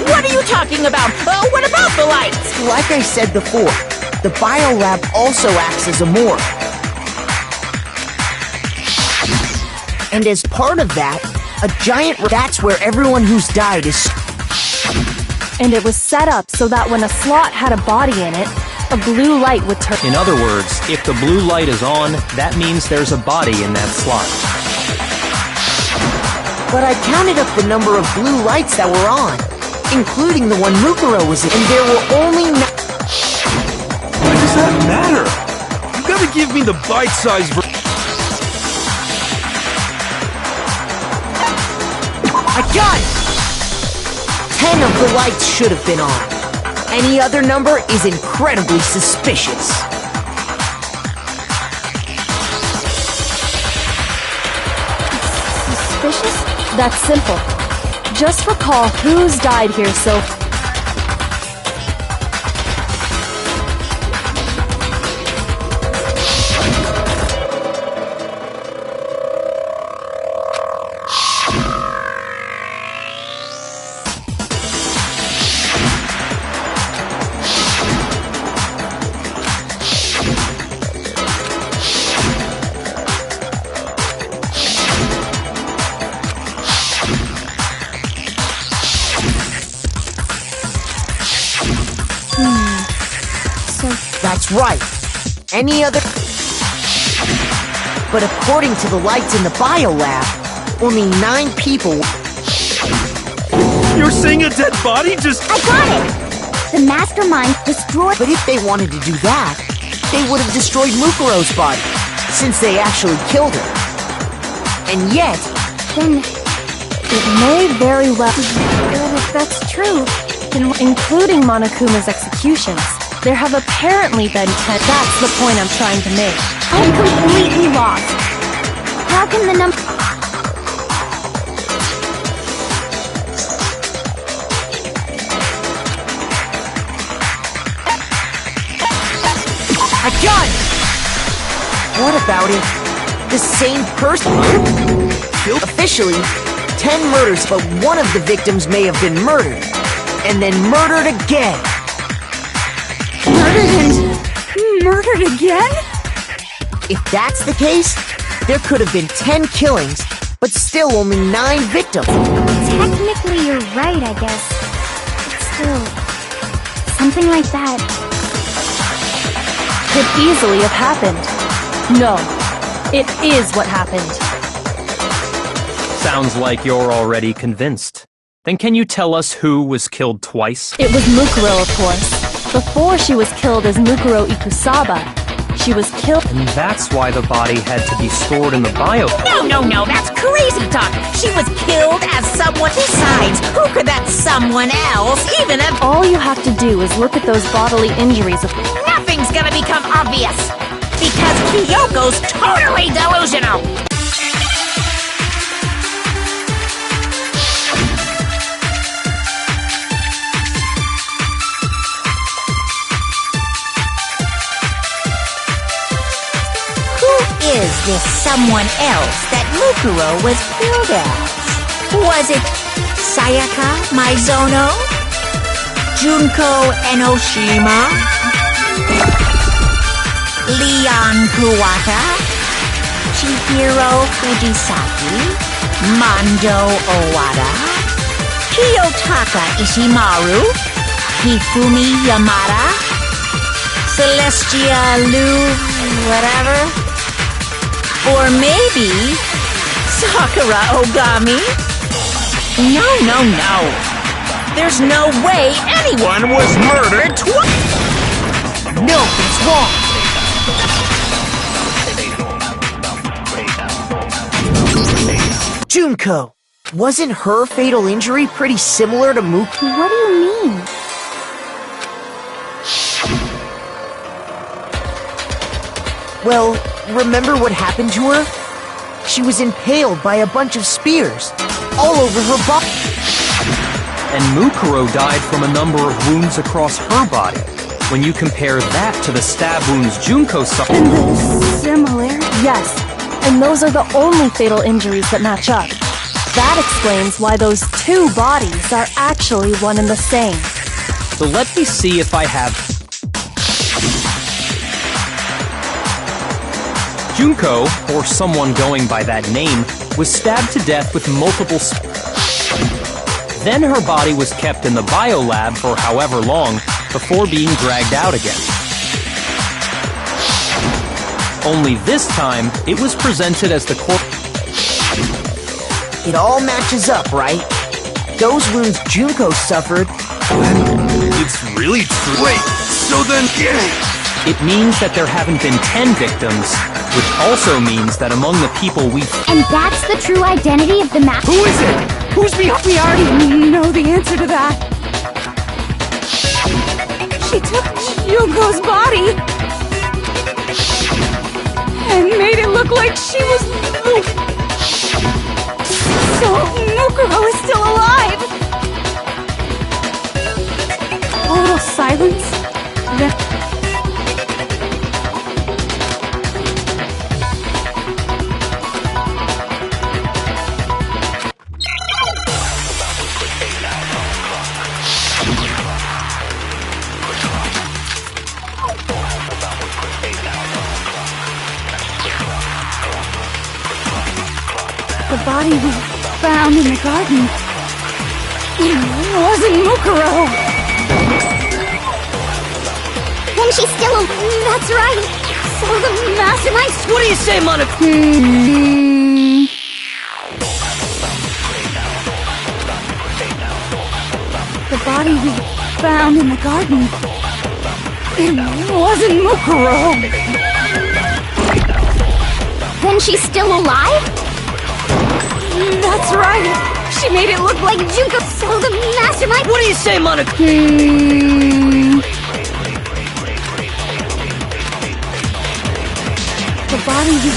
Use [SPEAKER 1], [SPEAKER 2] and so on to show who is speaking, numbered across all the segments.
[SPEAKER 1] What are you talking about? What about the lights?
[SPEAKER 2] Like I said before, the biolab also acts as a morgue. And as part of that, a giant... That's where everyone who's died is...
[SPEAKER 3] And it was set up so that when a slot had a body in it, a blue light would turn.
[SPEAKER 4] In other words, if the blue light is on, that means there's a body in that slot.
[SPEAKER 2] But I counted up the number of blue lights that were on, including the one Mukuro was in, and there were only...
[SPEAKER 5] Why does that matter? You gotta give me the bite-sized version.
[SPEAKER 2] I got it! 10 of the lights should have been on. Any other number is incredibly suspicious.
[SPEAKER 3] Suspicious? That's simple. Just recall who's died here so far.
[SPEAKER 2] That's right. Any other... But according to the lights in the biolab, only 9 people...
[SPEAKER 5] You're saying a dead body just...
[SPEAKER 6] I got it! The mastermind destroyed...
[SPEAKER 2] But if they wanted to do that, they would have destroyed Mukuro's body, since they actually killed her. And yet...
[SPEAKER 6] Then...
[SPEAKER 3] It may very well... If that's true, including Monokuma's executions, there have apparently been 10. That's the point I'm trying to make.
[SPEAKER 6] I'm completely lost. How can the number...
[SPEAKER 2] I got it! What about it? The same person... Officially, 10 murders, but one of the victims may have been murdered. And then murdered again.
[SPEAKER 6] Murdered again?
[SPEAKER 2] If that's the case, there could have been 10 killings, but still only 9 victims.
[SPEAKER 6] Technically, you're right, I guess. But still... something like that...
[SPEAKER 3] Could easily have happened. No, it is what happened.
[SPEAKER 4] Sounds like you're already convinced. Then can you tell us who was killed twice?
[SPEAKER 3] It was Mukuro, of course. Before she was killed as Mukuro Ikusaba, she was killed...
[SPEAKER 4] And that's why the body had to be stored in the bio...
[SPEAKER 1] No, that's crazy talk. She was killed as someone. Besides, who could that someone else even have...
[SPEAKER 3] All you have to do is look at those bodily injuries of...
[SPEAKER 1] Nothing's gonna become obvious. Because Kyoko's totally delusional. Is this someone else that Mukuro was killed as? Was it Sayaka Maizono? Junko Enoshima? Leon Kuwata? Chihiro Fujisaki? Mondo Owada? Kiyotaka Ishimaru? Hifumi Yamada? Celestia Lu... whatever? Or maybe... Sakura Ogami? No. There's no way anyone was murdered twice!
[SPEAKER 2] No, it's wrong! Junko, wasn't her fatal injury pretty similar to Muku?
[SPEAKER 6] What do you mean?
[SPEAKER 2] Well, remember what happened to her? She was impaled by a bunch of spears, all over her body.
[SPEAKER 4] And Mukuro died from a number of wounds across her body. When you compare that to the stab wounds Junko suffered...
[SPEAKER 3] And the similar? Yes, and those are the only fatal injuries that match up. That explains why those two bodies are actually one and the same.
[SPEAKER 4] So let me see if I have... Junko, or someone going by that name, was stabbed to death with multiple... Then her body was kept in the biolab for however long before being dragged out again. Only this time, it was presented as the corpse.
[SPEAKER 2] It all matches up, right? Those wounds Junko suffered...
[SPEAKER 5] It's really true. Wait, so then...
[SPEAKER 4] It means that there haven't been 10 victims, which also means that among the people we...
[SPEAKER 6] And that's the true identity of the master.
[SPEAKER 5] Who is it? Who's behind?
[SPEAKER 7] We already know the answer to that. She took Junko's body and made it look like she was... So Mukuro is still alive. A little silence. Then... The body we found in the garden, it wasn't Mukuro.
[SPEAKER 6] Then she's still that's right. So the mastermind...
[SPEAKER 2] What do you say, Monica?
[SPEAKER 7] The body we found in the garden, it wasn't Mukuro.
[SPEAKER 6] Then she's still alive?
[SPEAKER 7] That's right. She made it look like Junko.
[SPEAKER 6] So the mastermind...
[SPEAKER 2] What do you say, Monica?
[SPEAKER 7] The body we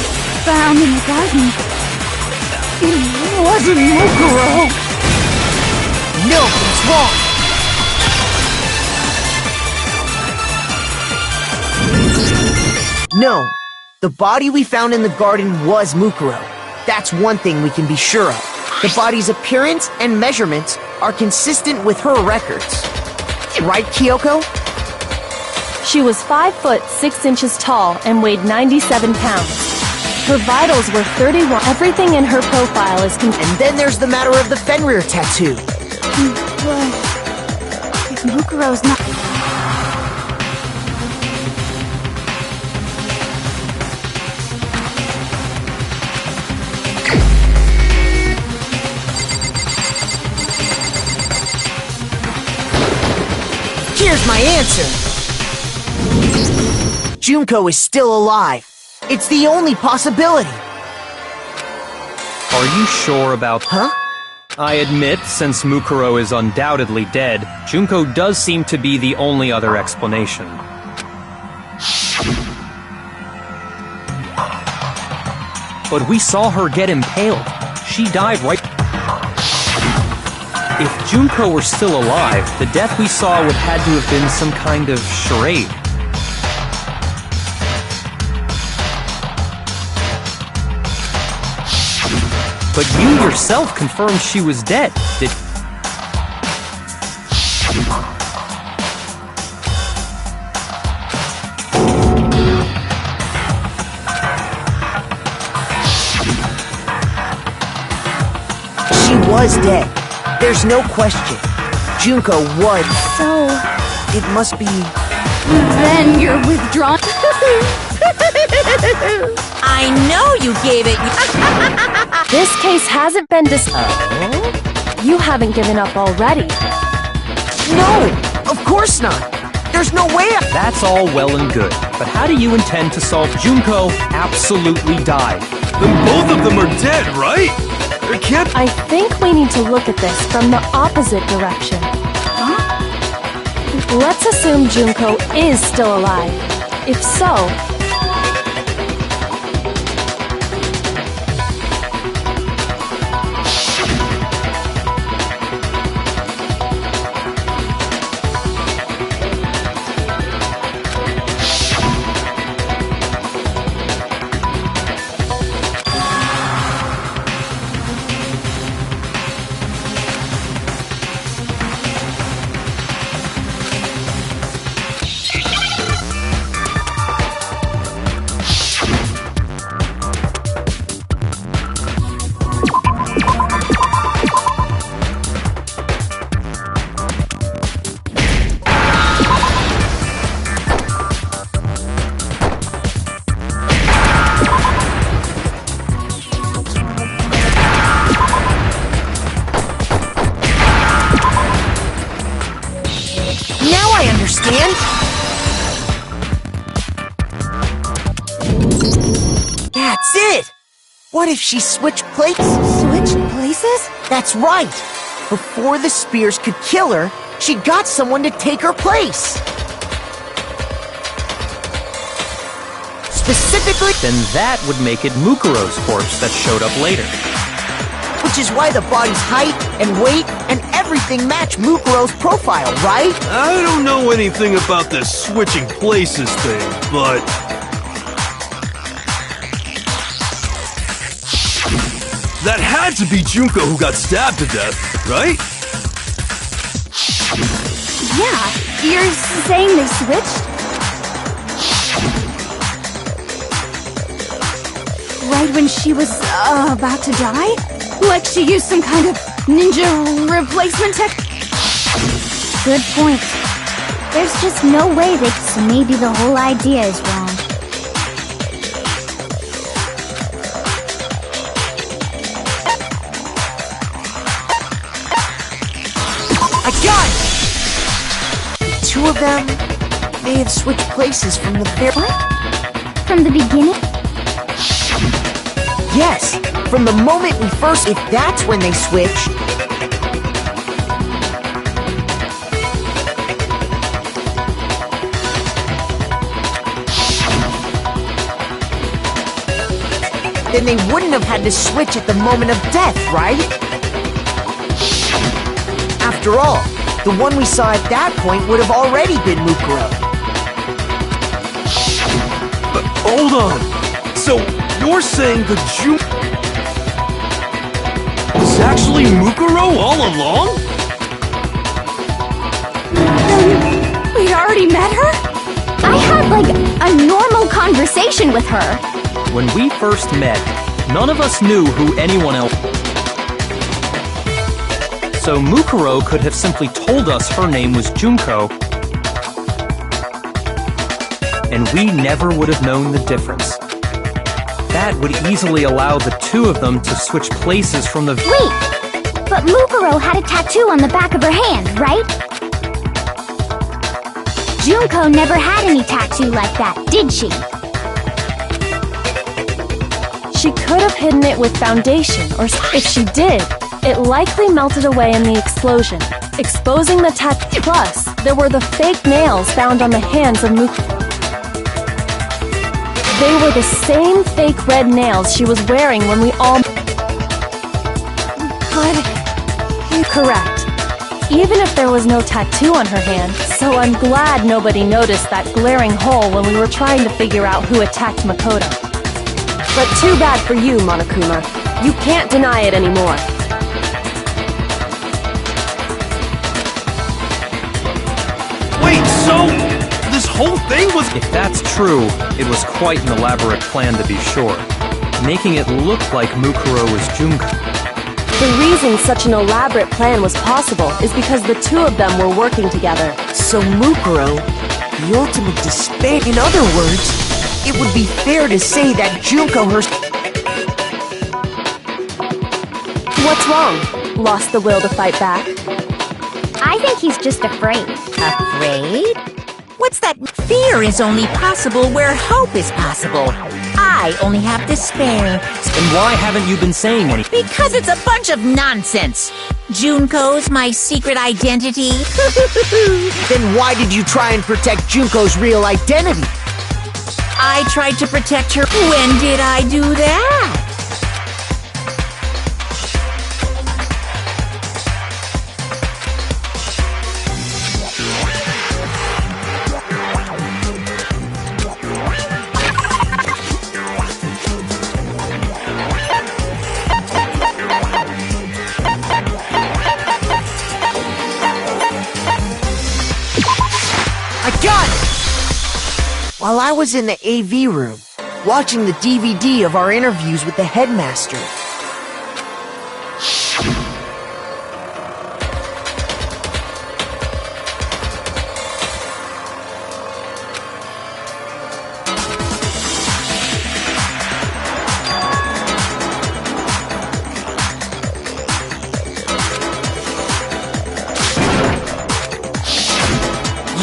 [SPEAKER 7] found in the garden, it wasn't Mukuro.
[SPEAKER 2] No, it's wrong. No, the body we found in the garden was Mukuro. That's one thing we can be sure of. The body's appearance and measurements are consistent with her records. Right, Kyoko?
[SPEAKER 3] She was 5 foot 6 inches tall and weighed 97 pounds. Her vitals were 31. Everything in her profile is
[SPEAKER 2] And then there's the matter of the Fenrir tattoo.
[SPEAKER 7] But if Mukuro's not...
[SPEAKER 2] Here's my answer. Junko is still alive. It's the only possibility.
[SPEAKER 4] Are you sure about...
[SPEAKER 2] Huh?
[SPEAKER 4] I admit, since Mukuro is undoubtedly dead, Junko does seem to be the only other explanation. But we saw her get impaled. She died right... If Junko were still alive, the death we saw would had to have been some kind of charade. But you yourself confirmed she was dead. Did...
[SPEAKER 2] She was dead. There's no question. Junko was.
[SPEAKER 3] so...
[SPEAKER 2] It must be...
[SPEAKER 7] Then you're withdrawn.
[SPEAKER 1] I know you gave it.
[SPEAKER 3] This case hasn't been You haven't given up already.
[SPEAKER 2] No! Of course not! There's no way I...
[SPEAKER 4] That's all well and good, but how do you intend to solve Junko absolutely died?
[SPEAKER 5] Then both of them are dead, right? There can't...
[SPEAKER 3] I think we need to look at this from the opposite direction. Let's assume Junko is still alive. If so...
[SPEAKER 2] That's it! What if she switched places?
[SPEAKER 7] Switched places?
[SPEAKER 2] That's right! Before the spears could kill her, she got someone to take her place! Specifically...
[SPEAKER 4] Then that would make it Mukuro's corpse that showed up later.
[SPEAKER 2] Which is why the body's height and weight and everything match Mukuro's profile, right?
[SPEAKER 5] I don't know anything about this switching places thing, but... that had to be Junko who got stabbed to death, right?
[SPEAKER 7] Yeah, you're saying they switched? Right when she was about to die? Like she used some kind of ninja replacement tech?
[SPEAKER 6] Good point. There's just no way that... So maybe the whole idea is wrong.
[SPEAKER 2] I got it! The two of them may have switched places from the very...
[SPEAKER 6] What? From the beginning?
[SPEAKER 2] Yes! From the moment we first... If that's when they switched... then they wouldn't have had to switch at the moment of death, right? After all, the one we saw at that point would have already been Mukuro.
[SPEAKER 5] But hold on! So, you're saying the is actually Mukuro all along?
[SPEAKER 7] Then we'd already met her?
[SPEAKER 6] I had, like, a normal conversation with her.
[SPEAKER 4] When we first met, none of us knew who anyone else was. So Mukuro could have simply told us her name was Junko, and we never would have known the difference. That would easily allow the two of them to switch places from the...
[SPEAKER 6] Wait! But Mukuro had a tattoo on the back of her hand, right? Junko never had any tattoo like that, did she?
[SPEAKER 3] She could have hidden it with foundation, or if she did, it likely melted away in the explosion, exposing the tattoo. Plus, there were the fake nails found on the hands of Mukuro. They were the same fake red nails she was wearing when we all... Correct. Even if there was no tattoo on her hand, so I'm glad nobody noticed that glaring hole when we were trying to figure out who attacked Makoto. But too bad for you, Monokuma. You can't deny it anymore.
[SPEAKER 5] Wait, so this whole thing was...
[SPEAKER 4] If that's true, it was quite an elaborate plan to be sure, making it look like Mukuro was Junko.
[SPEAKER 3] The reason such an elaborate plan was possible is because the two of them were working together.
[SPEAKER 2] So Mukuro, the ultimate despair. In other words, it would be fair to say that Junko
[SPEAKER 3] What's wrong? Lost the will to fight back?
[SPEAKER 6] I think he's just afraid.
[SPEAKER 1] Afraid? What's that? Fear is only possible where hope is possible. I only have despair.
[SPEAKER 4] Then why haven't you been saying anything?
[SPEAKER 1] Because it's a bunch of nonsense. Junko's my secret identity.
[SPEAKER 2] Then why did you try and protect Junko's real identity?
[SPEAKER 1] I tried to protect her. When did I do that?
[SPEAKER 2] While I was in the AV room, watching the DVD of our interviews with the headmaster.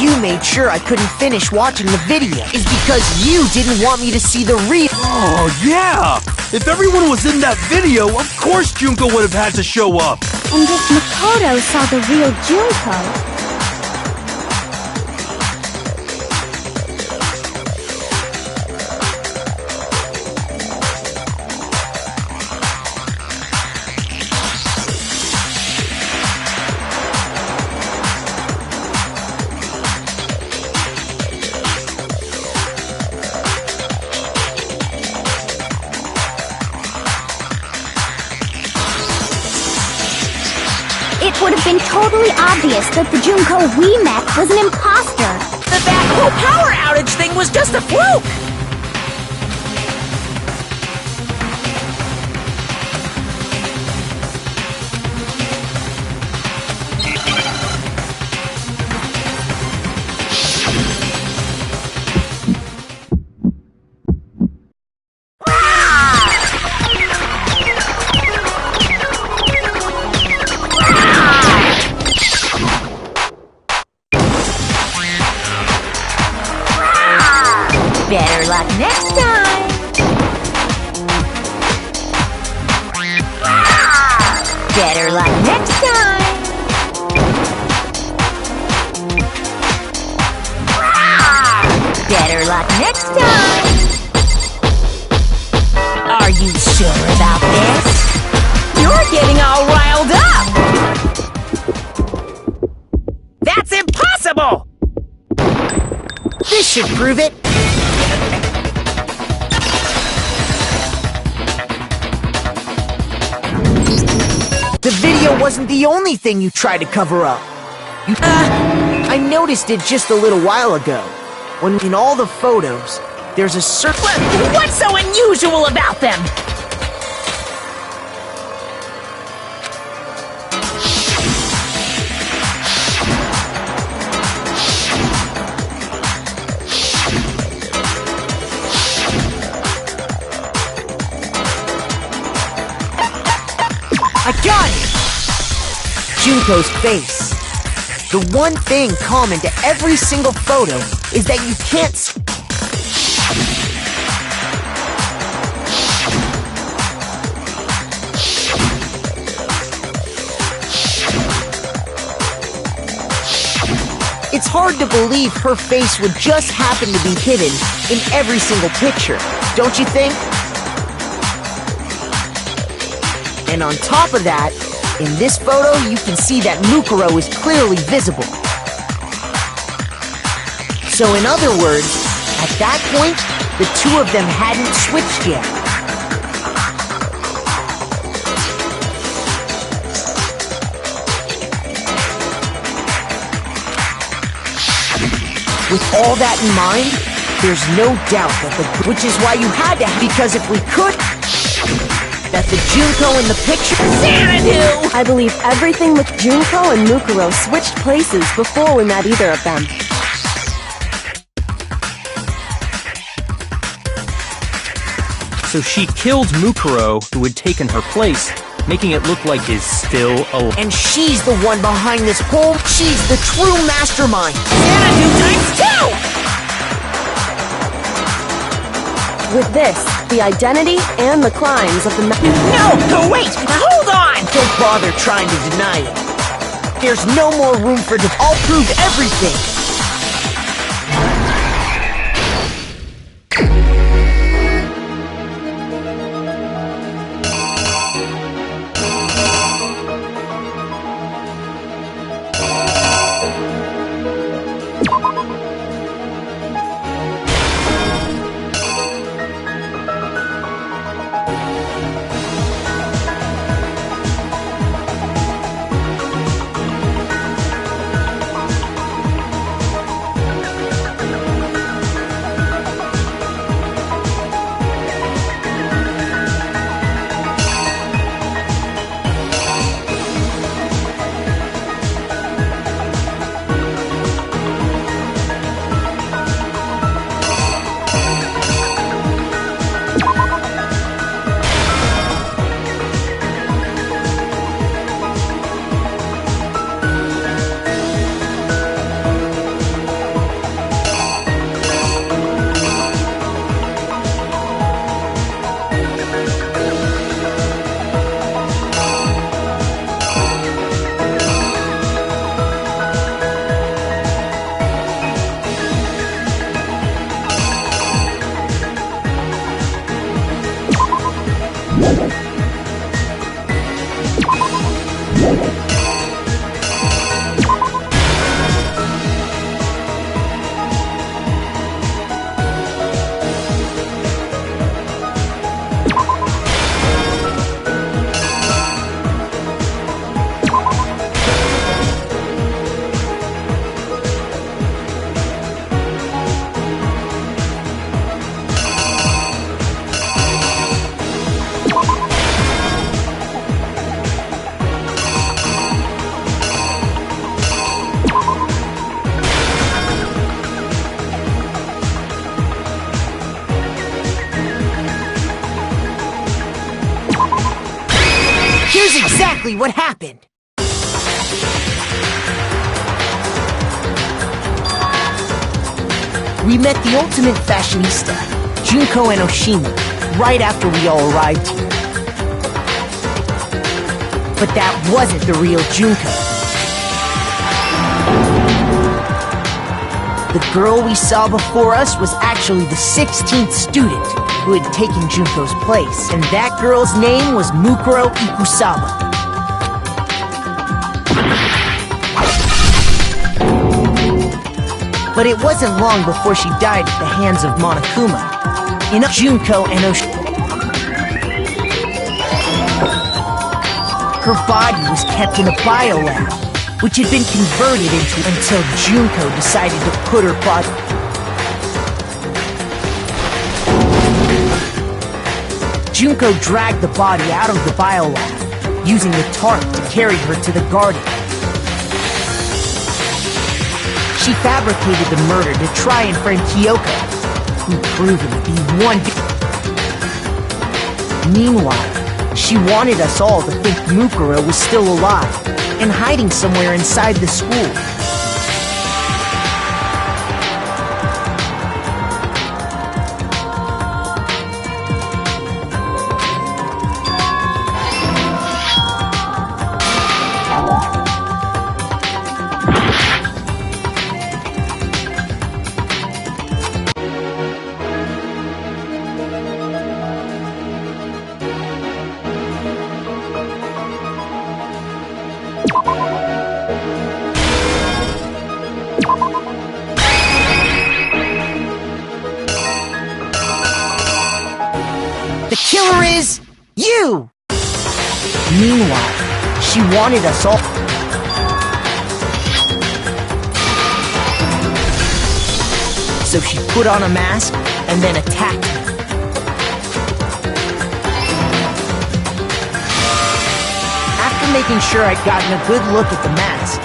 [SPEAKER 2] You made sure I couldn't finish watching the video is because you didn't want me to see the real.
[SPEAKER 5] Oh, yeah! If everyone was in that video, of course Junko would have had to show up.
[SPEAKER 6] And if Makoto saw the real Junko... It would have been totally obvious that the Junko we met was an imposter.
[SPEAKER 1] That whole power outage thing was just a fluke! Better luck next time! Better luck next time! Better luck next time! Are you sure about this? You're getting all riled up! That's impossible!
[SPEAKER 2] This should prove it. The video wasn't the only thing you tried to cover up. I noticed it just a little while ago. When in all the photos, there's a certain...
[SPEAKER 1] What's so unusual about them?
[SPEAKER 2] I got it! Junko's face. The one thing common to every single photo is that you can't It's hard to believe her face would just happen to be hidden in every single picture, don't you think? And on top of that, in this photo, you can see that Mukuro is clearly visible. So in other words, at that point, the two of them hadn't switched yet. With all that in mind, there's no doubt that which is why you had to, because if we could, that the Junko in the picture...
[SPEAKER 1] Xanadu!
[SPEAKER 3] I believe everything with Junko and Mukuro switched places before we met either of them.
[SPEAKER 4] So she killed Mukuro, who had taken her place, making it look like he's still alive.
[SPEAKER 2] And she's the one behind this whole... She's the true mastermind!
[SPEAKER 1] Xanadu times 2!
[SPEAKER 3] With this, the identity and the crimes of the...
[SPEAKER 1] No! Wait! Hold on!
[SPEAKER 2] Don't bother trying to deny it. There's no more room for... I'll prove everything! Here's exactly what happened. We met the ultimate fashionista, Junko and Oshima, right after we all arrived here. But that wasn't the real Junko. The girl we saw before us was actually the 16th student who had taken Junko's place, and that girl's name was Mukuro Ikusaba. But it wasn't long before she died at the hands of Monokuma. In Junko and her body was kept in a biolab, which had been converted into until Junko decided to put her body. Junko dragged the body out of the biolab, using the tarp to carry her to the garden. She fabricated the murder to try and frame Kyoko, who proved to be one. Meanwhile, she wanted us all to think Mukuro was still alive and hiding somewhere inside the school. The killer is you! Meanwhile, she wanted us all. So she put on a mask and then attacked me. After making sure I'd gotten a good look at the mask,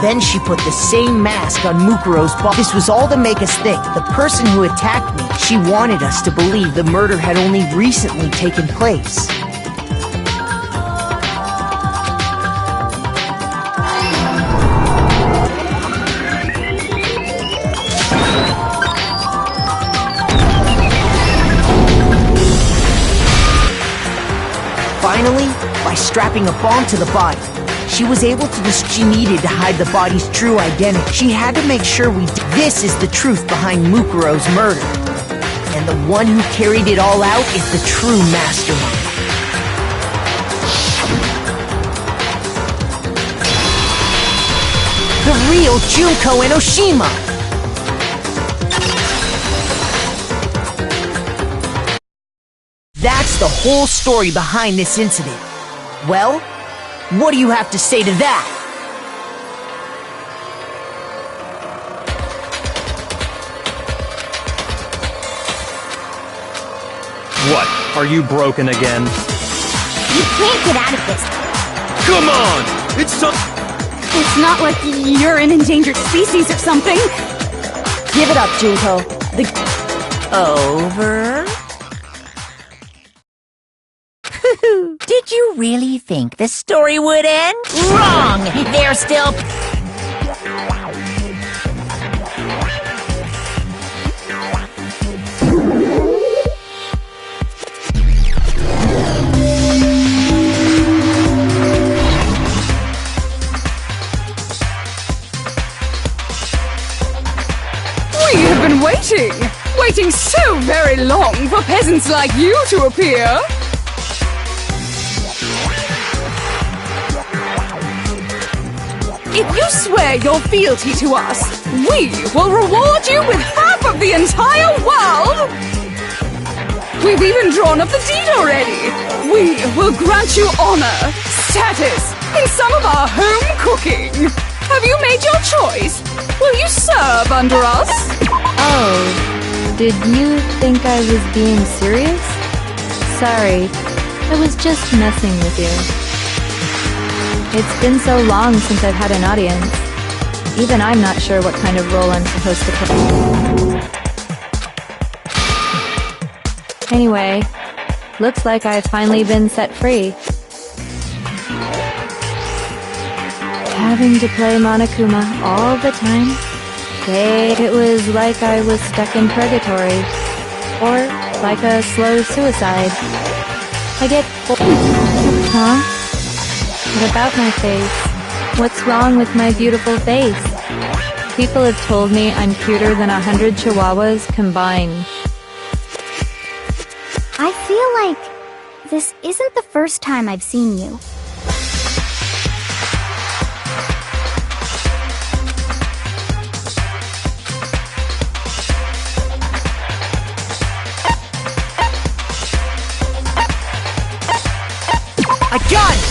[SPEAKER 2] Then she put the same mask on Mukuro's body. This was all to make us think the person who attacked me, she wanted us to believe the murder had only recently taken place. Finally, by strapping a bomb to the body, she was able to do what she needed to hide the body's true identity. She had to make sure we did. This is the truth behind Mukuro's murder. And the one who carried it all out is the true mastermind. The real Junko and Oshima! That's the whole story behind this incident. Well, what do you have to say to that?
[SPEAKER 4] What? Are you broken again?
[SPEAKER 6] You can't get out of this.
[SPEAKER 5] Come on! It's
[SPEAKER 7] It's not like you're an endangered species or something.
[SPEAKER 3] Give it up, Junko.
[SPEAKER 1] Over. Did you really think the story would end? Wrong! There's still...
[SPEAKER 7] We have been waiting waiting so very long for peasants like you to appear. If you swear your fealty to us, we will reward you with half of the entire world! We've even drawn up the deed already! We will grant you honor, status, in some of our home cooking! Have you made your choice? Will you serve under us?
[SPEAKER 3] Oh, did you think I was being serious? Sorry, I was just messing with you. It's been so long since I've had an audience. Even I'm not sure what kind of role I'm supposed to play. Anyway, looks like I've finally been set free. Having to play Monokuma all the time? It was like I was stuck in purgatory. Or like a slow suicide. I get Huh? What about my face? What's wrong with my beautiful face? People have told me I'm cuter than 100 chihuahuas combined.
[SPEAKER 6] I feel like this isn't the first time I've seen you.
[SPEAKER 2] I got it!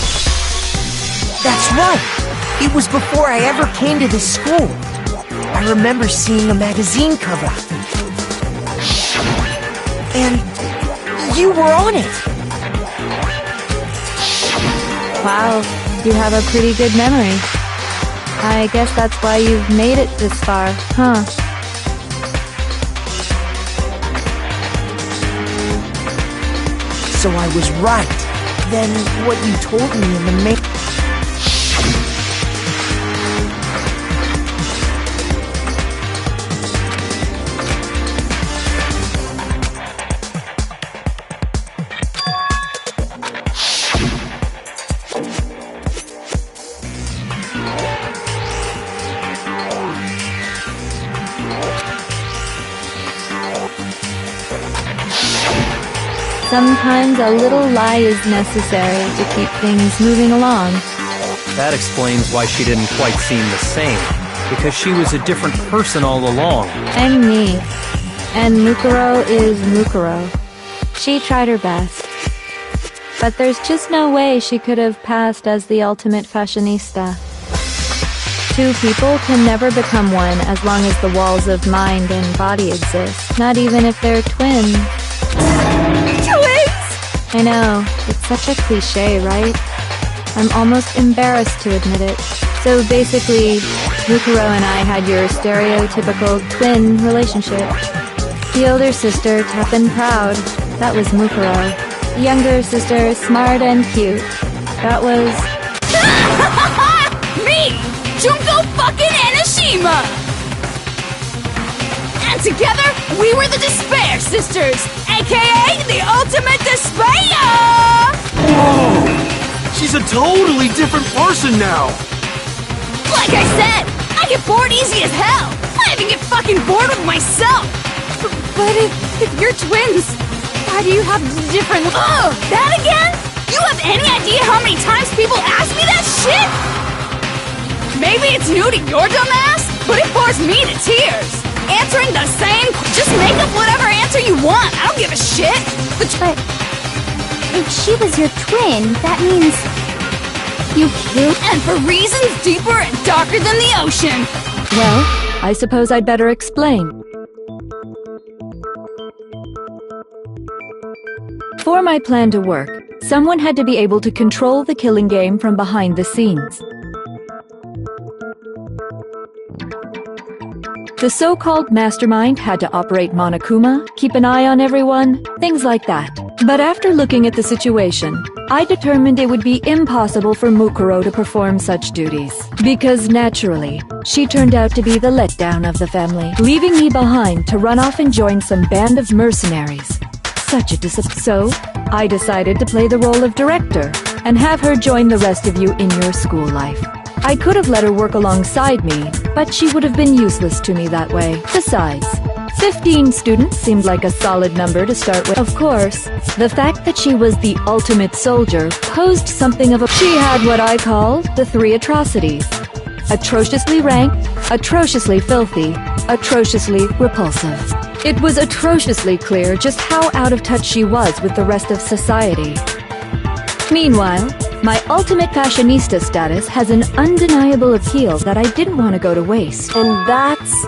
[SPEAKER 2] That's right! It was before I ever came to this school. I remember seeing a magazine cover. And you were on it!
[SPEAKER 3] Wow, you have a pretty good memory. I guess that's why you've made it this far, huh?
[SPEAKER 2] So I was right. Then what you told me in the main...
[SPEAKER 3] Sometimes a little lie is necessary to keep things moving along.
[SPEAKER 4] That explains why she didn't quite seem the same, because she was a different person all along.
[SPEAKER 3] And me. And Mukuro is Mukuro. She tried her best. But there's just no way she could have passed as the ultimate fashionista. Two people can never become one as long as the walls of mind and body exist, not even if they're twins. I know, it's such a cliche, right? I'm almost embarrassed to admit it. So basically, Mukuro and I had your stereotypical twin relationship. The older sister, tough and proud, that was Mukuro. The younger sister, smart and cute, that was...
[SPEAKER 7] Me! Junko fucking Enoshima! And together, we were the Despair Sisters, aka the Ultimate Despair!
[SPEAKER 5] Oh! She's a totally different person now!
[SPEAKER 7] Like I said, I get bored easy as hell! I even get fucking bored with myself! But if you're twins, why do you have different... Ugh! That again? You have any idea how many times people ask me that shit? Maybe it's new to your dumb ass, but it bores me to tears! Answering the same... Just make up whatever answer you want. I don't give a shit.
[SPEAKER 6] But if she was your twin, that means you killed...
[SPEAKER 7] And for reasons deeper and darker than the ocean.
[SPEAKER 3] Well, I suppose I'd better explain. For my plan to work, someone had to be able to control the killing game from behind the scenes. The so-called mastermind had to operate Monokuma, keep an eye on everyone, things like that. But after looking at the situation, I determined it would be impossible for Mukuro to perform such duties. Because naturally, she turned out to be the letdown of the family, leaving me behind to run off and join some band of mercenaries. Such a So, I decided to play the role of director, and have her join the rest of you in your school life. I could have let her work alongside me, but she would have been useless to me that way. Besides,
[SPEAKER 8] 15 students seemed like a solid number to start with. Of course, the fact that she was the ultimate soldier posed something of a... She had what I called the 3 atrocities. Atrociously rank, atrociously filthy, atrociously repulsive. It was atrociously clear just how out of touch she was with the rest of society. Meanwhile, my ultimate fashionista status has an undeniable appeal that I didn't want to go to waste.
[SPEAKER 3] And that's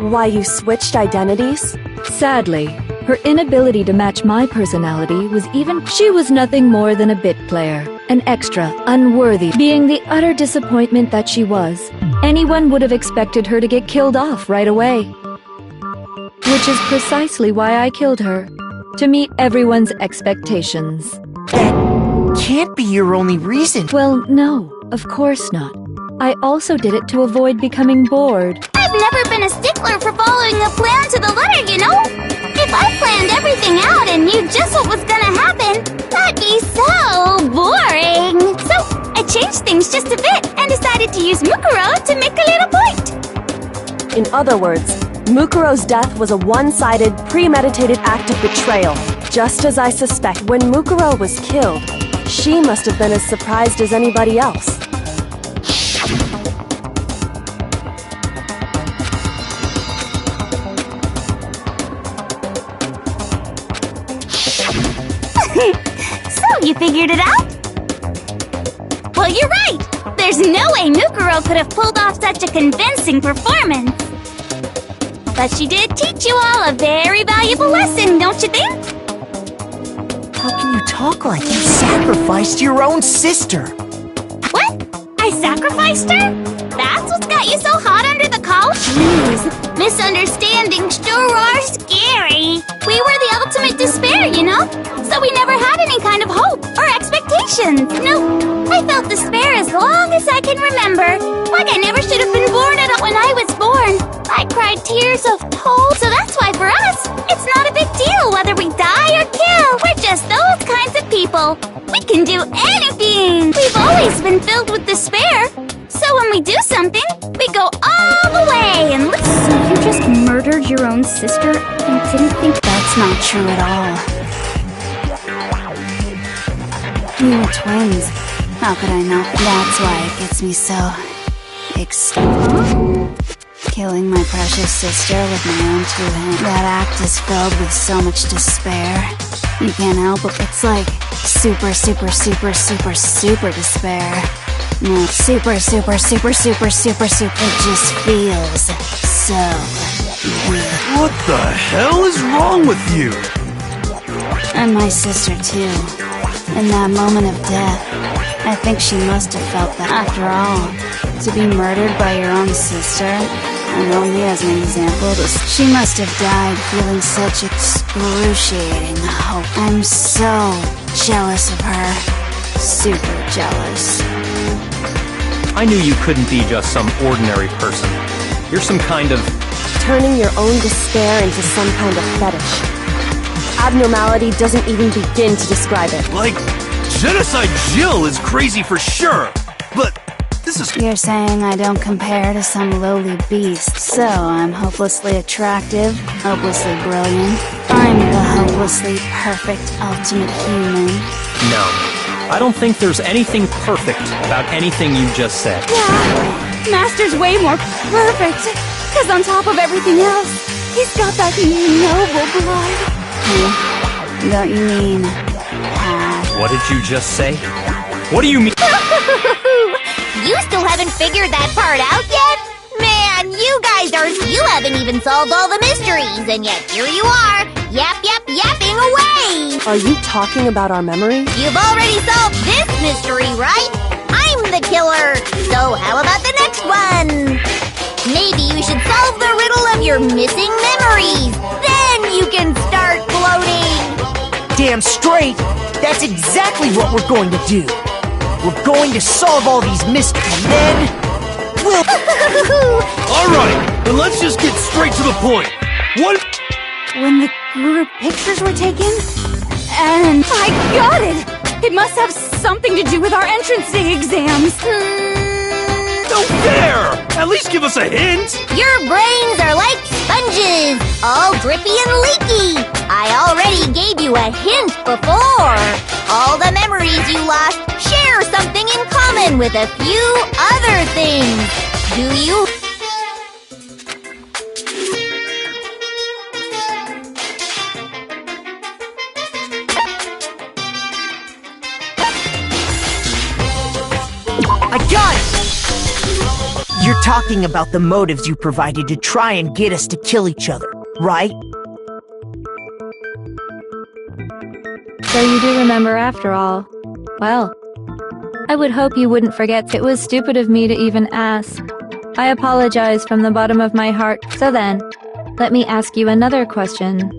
[SPEAKER 3] why you switched identities?
[SPEAKER 8] Sadly, her inability to match my personality was even... She was nothing more than a bit player, an extra, unworthy. Being the utter disappointment that she was, anyone would have expected her to get killed off right away. Which is precisely why I killed her, to meet everyone's expectations.
[SPEAKER 2] That can't be your only reason.
[SPEAKER 8] Well, no, of course not. I also did it to avoid becoming bored.
[SPEAKER 6] I've never been a stickler for following a plan to the letter, you know? If I planned everything out and knew just what was gonna happen, that'd be so boring. So, I changed things just a bit and decided to use Mukuro to make a little point.
[SPEAKER 3] In other words, Mukuro's death was a one-sided, premeditated act of betrayal. Just as I suspect, when Mukuro was killed, she must have been as surprised as anybody else.
[SPEAKER 6] So, you figured it out? Well, you're right! There's no way Mukuro could have pulled off such a convincing performance. But she did teach you all a very valuable lesson, don't you think?
[SPEAKER 2] How can you talk like you sacrificed your own sister?
[SPEAKER 6] What? I sacrificed her? That's what's got you so hot under the collar? Jeez, misunderstandings sure are scary. We were the ultimate despair, you know? So we never had any kind of hope or expectations. Nope. I felt despair as long as I can remember. Like I never should have been born at all when I was born. I cried tears of toll. So that's why for us, it's not a big deal whether we die or kill. We're just those kinds of people. We can do anything. We've always been filled with despair. So when we do something, we go all the way and listen.
[SPEAKER 7] So you just murdered your own sister and didn't think...
[SPEAKER 6] That's not true at all. We were twins. How could I not? That's why it gets me so... Killing my precious sister with my own 2 hands. That act is filled with so much despair. You can't help it. It's like super, super, super, super, super despair. No, super, super, super, super, super, super. It just feels so weird.
[SPEAKER 5] What the hell is wrong with you?
[SPEAKER 6] And my sister, too. In that moment of death, I think she must have felt that. After all, to be murdered by your own sister, and only as an example, she must have died feeling such excruciating hope. I'm so jealous of her. Super jealous.
[SPEAKER 4] I knew you couldn't be just some ordinary person. You're some kind of...
[SPEAKER 3] Turning your own despair into some kind of fetish. Abnormality doesn't even begin to describe it.
[SPEAKER 5] Like, Genocide Jill is crazy for sure, but this is...
[SPEAKER 6] You're saying I don't compare to some lowly beast, so I'm hopelessly attractive, hopelessly brilliant. I'm the hopelessly perfect ultimate human.
[SPEAKER 4] No. I don't think there's anything perfect about anything you just said.
[SPEAKER 7] Yeah, Master's way more perfect. Because on top of everything else, he's got that noble blood.
[SPEAKER 6] Don't you mean...
[SPEAKER 4] What did you just say? What do you mean?
[SPEAKER 6] You still haven't figured that part out yet? Man, you haven't even solved all the mysteries, and yet here you are, yapping away!
[SPEAKER 3] Are you talking about our memory?
[SPEAKER 6] You've already solved this mystery, right? I'm the killer! So how about the next one? Maybe you should solve the riddle of your missing memories. Then you can start gloating!
[SPEAKER 2] Damn straight! That's exactly what we're going to do! We're going to solve all these mysteries, and then... we'll...
[SPEAKER 5] Alright, then let's just get straight to the point. What...
[SPEAKER 7] When the group pictures were taken? And I got it! It must have something to do with our entrance day exams.
[SPEAKER 5] No fair! At least give us a hint!
[SPEAKER 6] Your brains are like sponges, all drippy and leaky. I already gave you a hint before. All the memories you lost share something in common with a few other things. Do you?
[SPEAKER 2] I got it! You're talking about the motives you provided to try and get us to kill each other, right?
[SPEAKER 3] So you do remember after all. Well, I would hope you wouldn't forget. It was stupid of me to even ask. I apologize from the bottom of my heart. So then, let me ask you another question.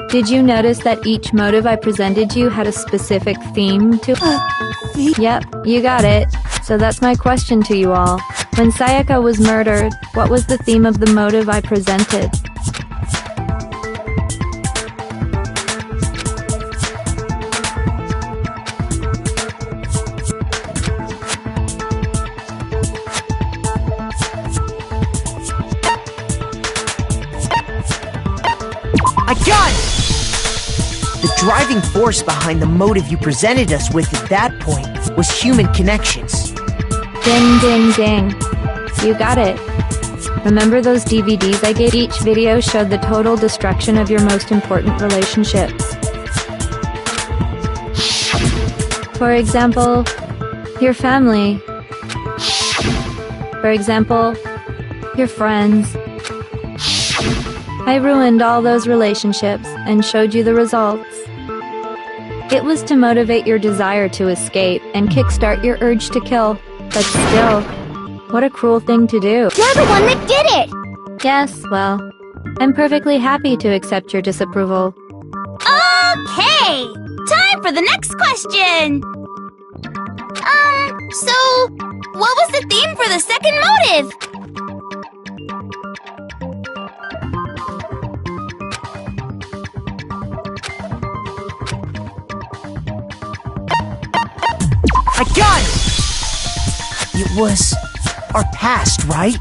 [SPEAKER 3] Did you notice that each motive I presented you had a specific theme to it? Yep, you got it. So that's my question to you all. When Sayaka was murdered, what was the theme of the motive I presented?
[SPEAKER 2] I got it! The driving force behind the motive you presented us with at that point was human connections.
[SPEAKER 3] Ding, ding, ding. You got it. Remember those DVDs I gave? Each video showed the total destruction of your most important relationships. For example, your family. For example, your friends. I ruined all those relationships and showed you the results. It was to motivate your desire to escape and kickstart your urge to kill. But still, what a cruel thing to do.
[SPEAKER 6] You're the one that did it!
[SPEAKER 3] Yes, well, I'm perfectly happy to accept your disapproval.
[SPEAKER 6] Okay! Time for the next question! So, what was the theme for the second motive?
[SPEAKER 2] I got it! It was our past, right?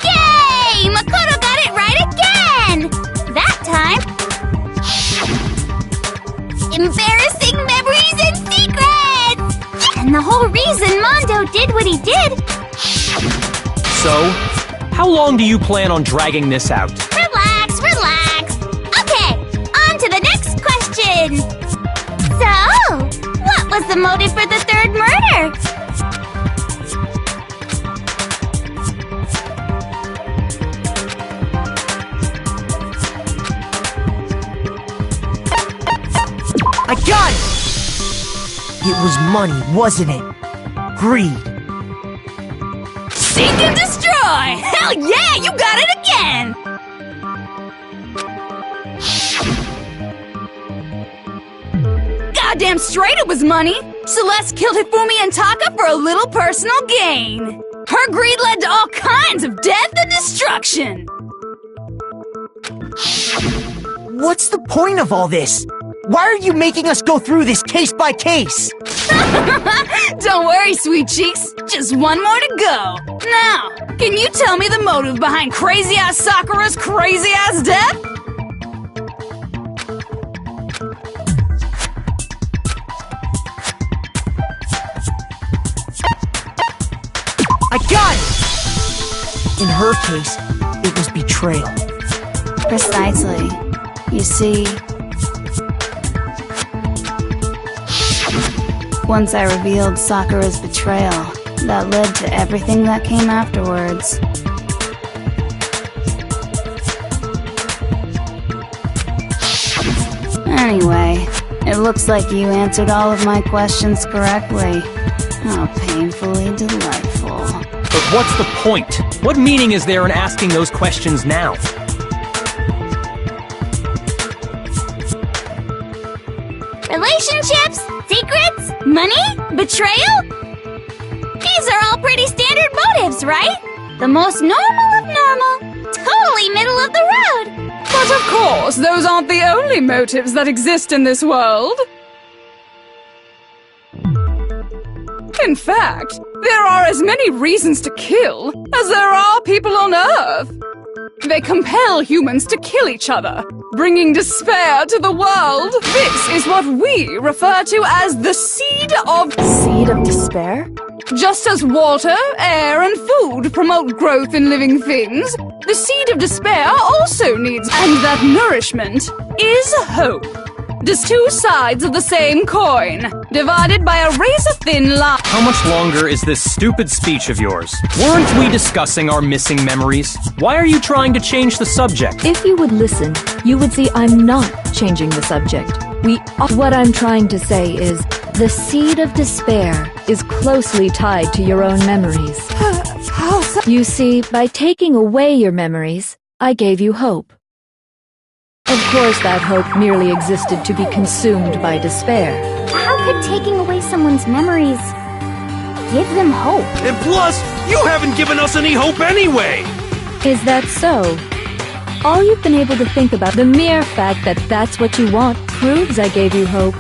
[SPEAKER 6] Yay! Makoto got it right again! That time... Embarrassing memories and secrets! And the whole reason Mondo did what he did...
[SPEAKER 4] So, how long do you plan on dragging this out?
[SPEAKER 6] Relax, relax! Okay, on to the next question! So, what was the motive for the third murder?
[SPEAKER 2] I got it! It was money, wasn't it? Greed.
[SPEAKER 7] Seek and destroy! Hell yeah, you got it again! Goddamn straight it was money! Celeste killed Hifumi and Taka for a little personal gain. Her greed led to all kinds of death and destruction.
[SPEAKER 2] What's the point of all this? Why are you making us go through this case by case?
[SPEAKER 7] Don't worry, sweet cheeks. Just one more to go. Now, can you tell me the motive behind crazy-ass Sakura's crazy-ass death?
[SPEAKER 2] I got it! In her case, it was betrayal.
[SPEAKER 9] Precisely. You see, once I revealed Sakura's betrayal, that led to everything that came afterwards. Anyway, it looks like you answered all of my questions correctly. How painfully delightful.
[SPEAKER 4] But what's the point? What meaning is there in asking those questions now?
[SPEAKER 6] Relationships? Secrets? Money? Betrayal? These are all pretty standard motives, right? The most normal of normal. Totally middle of the road.
[SPEAKER 7] But of course, those aren't the only motives that exist in this world. In fact, there are as many reasons to kill as there are people on Earth. They compel humans to kill each other, bringing despair to the world. This is what we refer to as the seed of...
[SPEAKER 3] Seed of despair?
[SPEAKER 7] Just as water, air, and food promote growth in living things, the seed of despair also needs... And that nourishment is hope. Just two sides of the same coin, divided by a razor-thin line.
[SPEAKER 4] How much longer is this stupid speech of yours? Weren't we discussing our missing memories? Why are you trying to change the subject?
[SPEAKER 8] If you would listen, you would see I'm not changing the subject. What I'm trying to say is, the seed of despair is closely tied to your own memories.
[SPEAKER 3] How so?
[SPEAKER 8] You see, by taking away your memories, I gave you hope. Of course, that hope merely existed to be consumed by despair.
[SPEAKER 6] How could taking away someone's memories give them hope?
[SPEAKER 5] And plus, you haven't given us any hope anyway!
[SPEAKER 8] Is that so? All you've been able to think about, the mere fact that that's what you want, proves I gave you hope.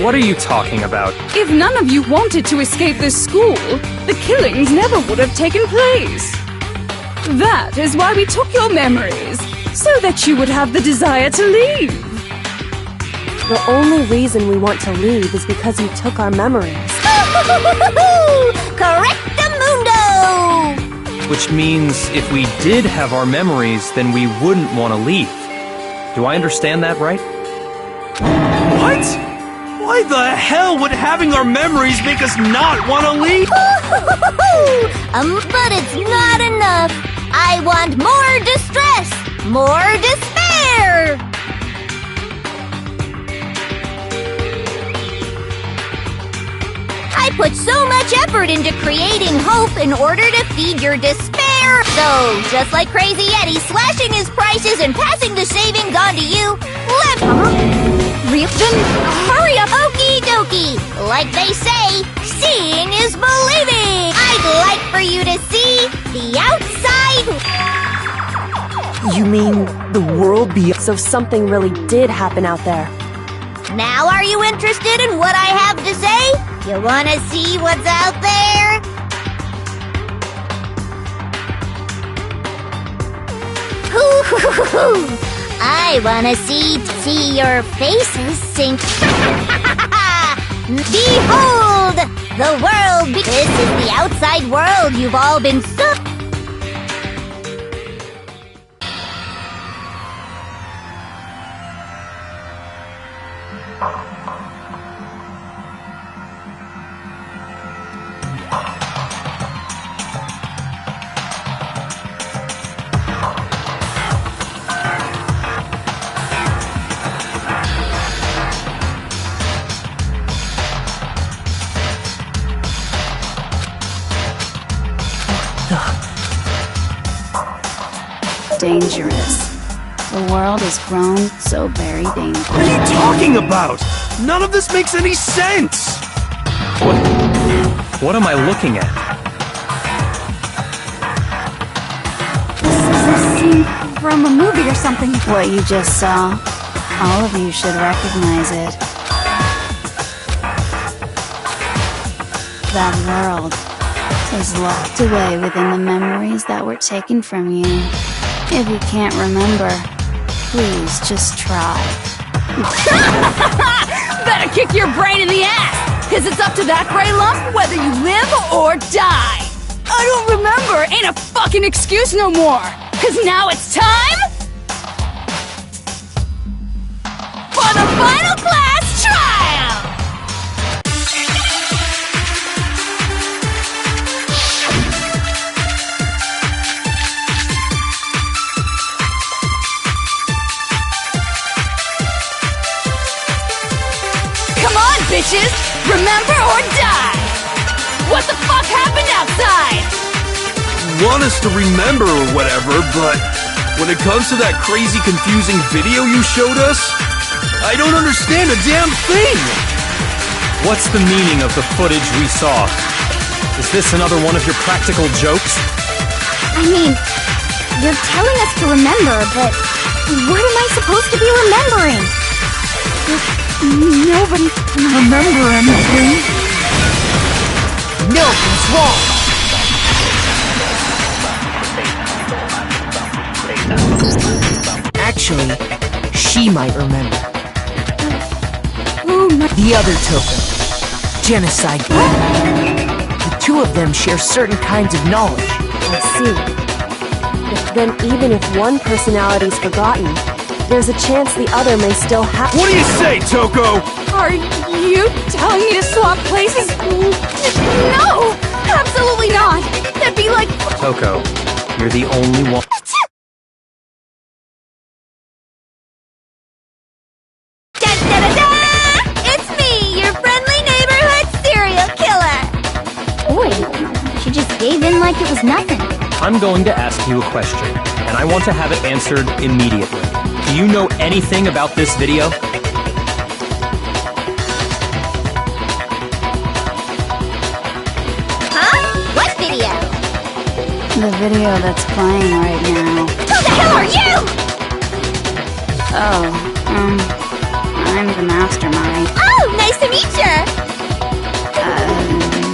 [SPEAKER 4] What are you talking about?
[SPEAKER 7] If none of you wanted to escape this school, the killings never would have taken place. That is why we took your memories, so that you would have the desire to leave.
[SPEAKER 3] The only reason we want to leave is because you took our memories.
[SPEAKER 6] Correctamundo!
[SPEAKER 4] Which means if we did have our memories, then we wouldn't want to leave. Do I understand that right?
[SPEAKER 5] What? Why the hell would having our memories make us not want to leave?
[SPEAKER 6] But it's not enough. I want more distress, more despair. I put so much effort into creating hope in order to feed your despair. So, just like Crazy Eddie slashing his prices and passing the savings on to you,
[SPEAKER 7] Then hurry up!
[SPEAKER 6] Okie dokie! Like they say, seeing is believing! I'd like for you to see the outside...
[SPEAKER 3] You mean the world beyond? So something really did happen out there.
[SPEAKER 6] Now are you interested in what I have to say? You wanna see what's out there? Hoo-hoo-hoo-hoo! I wanna see your faces sink. Behold! The world! This is the outside world you've all been so...
[SPEAKER 9] Dangerous. The world has grown so very dangerous.
[SPEAKER 5] What are you talking about? None of this makes any sense!
[SPEAKER 4] What am I looking at?
[SPEAKER 7] This is a scene from a movie or something.
[SPEAKER 9] What you just saw, all of you should recognize it. That world is locked away within the memories that were taken from you. If you can't remember, please just try.
[SPEAKER 7] Better kick your brain in the ass, cause it's up to that gray lump whether you live or die. I don't remember ain't a fucking excuse no more, cause now it's time for the final class trial! Bitches, remember or die! What the fuck happened outside?
[SPEAKER 5] Want us to remember or whatever, but when it comes to that crazy confusing video you showed us, I don't understand a damn thing!
[SPEAKER 4] What's the meaning of the footage we saw? Is this another one of your practical jokes?
[SPEAKER 6] I mean, you're telling us to remember, but what am I supposed to be remembering?
[SPEAKER 7] Nobody can remember anything.
[SPEAKER 2] No, he's wrong. Actually, she might remember.
[SPEAKER 7] Oh my...
[SPEAKER 2] The other token, genocide. The two of them share certain kinds of knowledge.
[SPEAKER 3] I see. Then even if one personality's forgotten, there's a chance the other may still have...
[SPEAKER 5] What do you say, Toko?
[SPEAKER 7] Are you telling me to swap places? No! Absolutely not! That'd be like...
[SPEAKER 4] Toko, you're the only one.
[SPEAKER 6] Da-da-da-da! It's me, your friendly neighborhood serial killer! Boy, she just gave in like it was nothing.
[SPEAKER 4] I'm going to ask you a question, and I want to have it answered immediately. Do you know anything about this video?
[SPEAKER 6] Huh? What video?
[SPEAKER 9] The video that's playing right now.
[SPEAKER 6] Who the hell are you?
[SPEAKER 9] Oh, I'm the mastermind.
[SPEAKER 6] Oh, nice to meet you!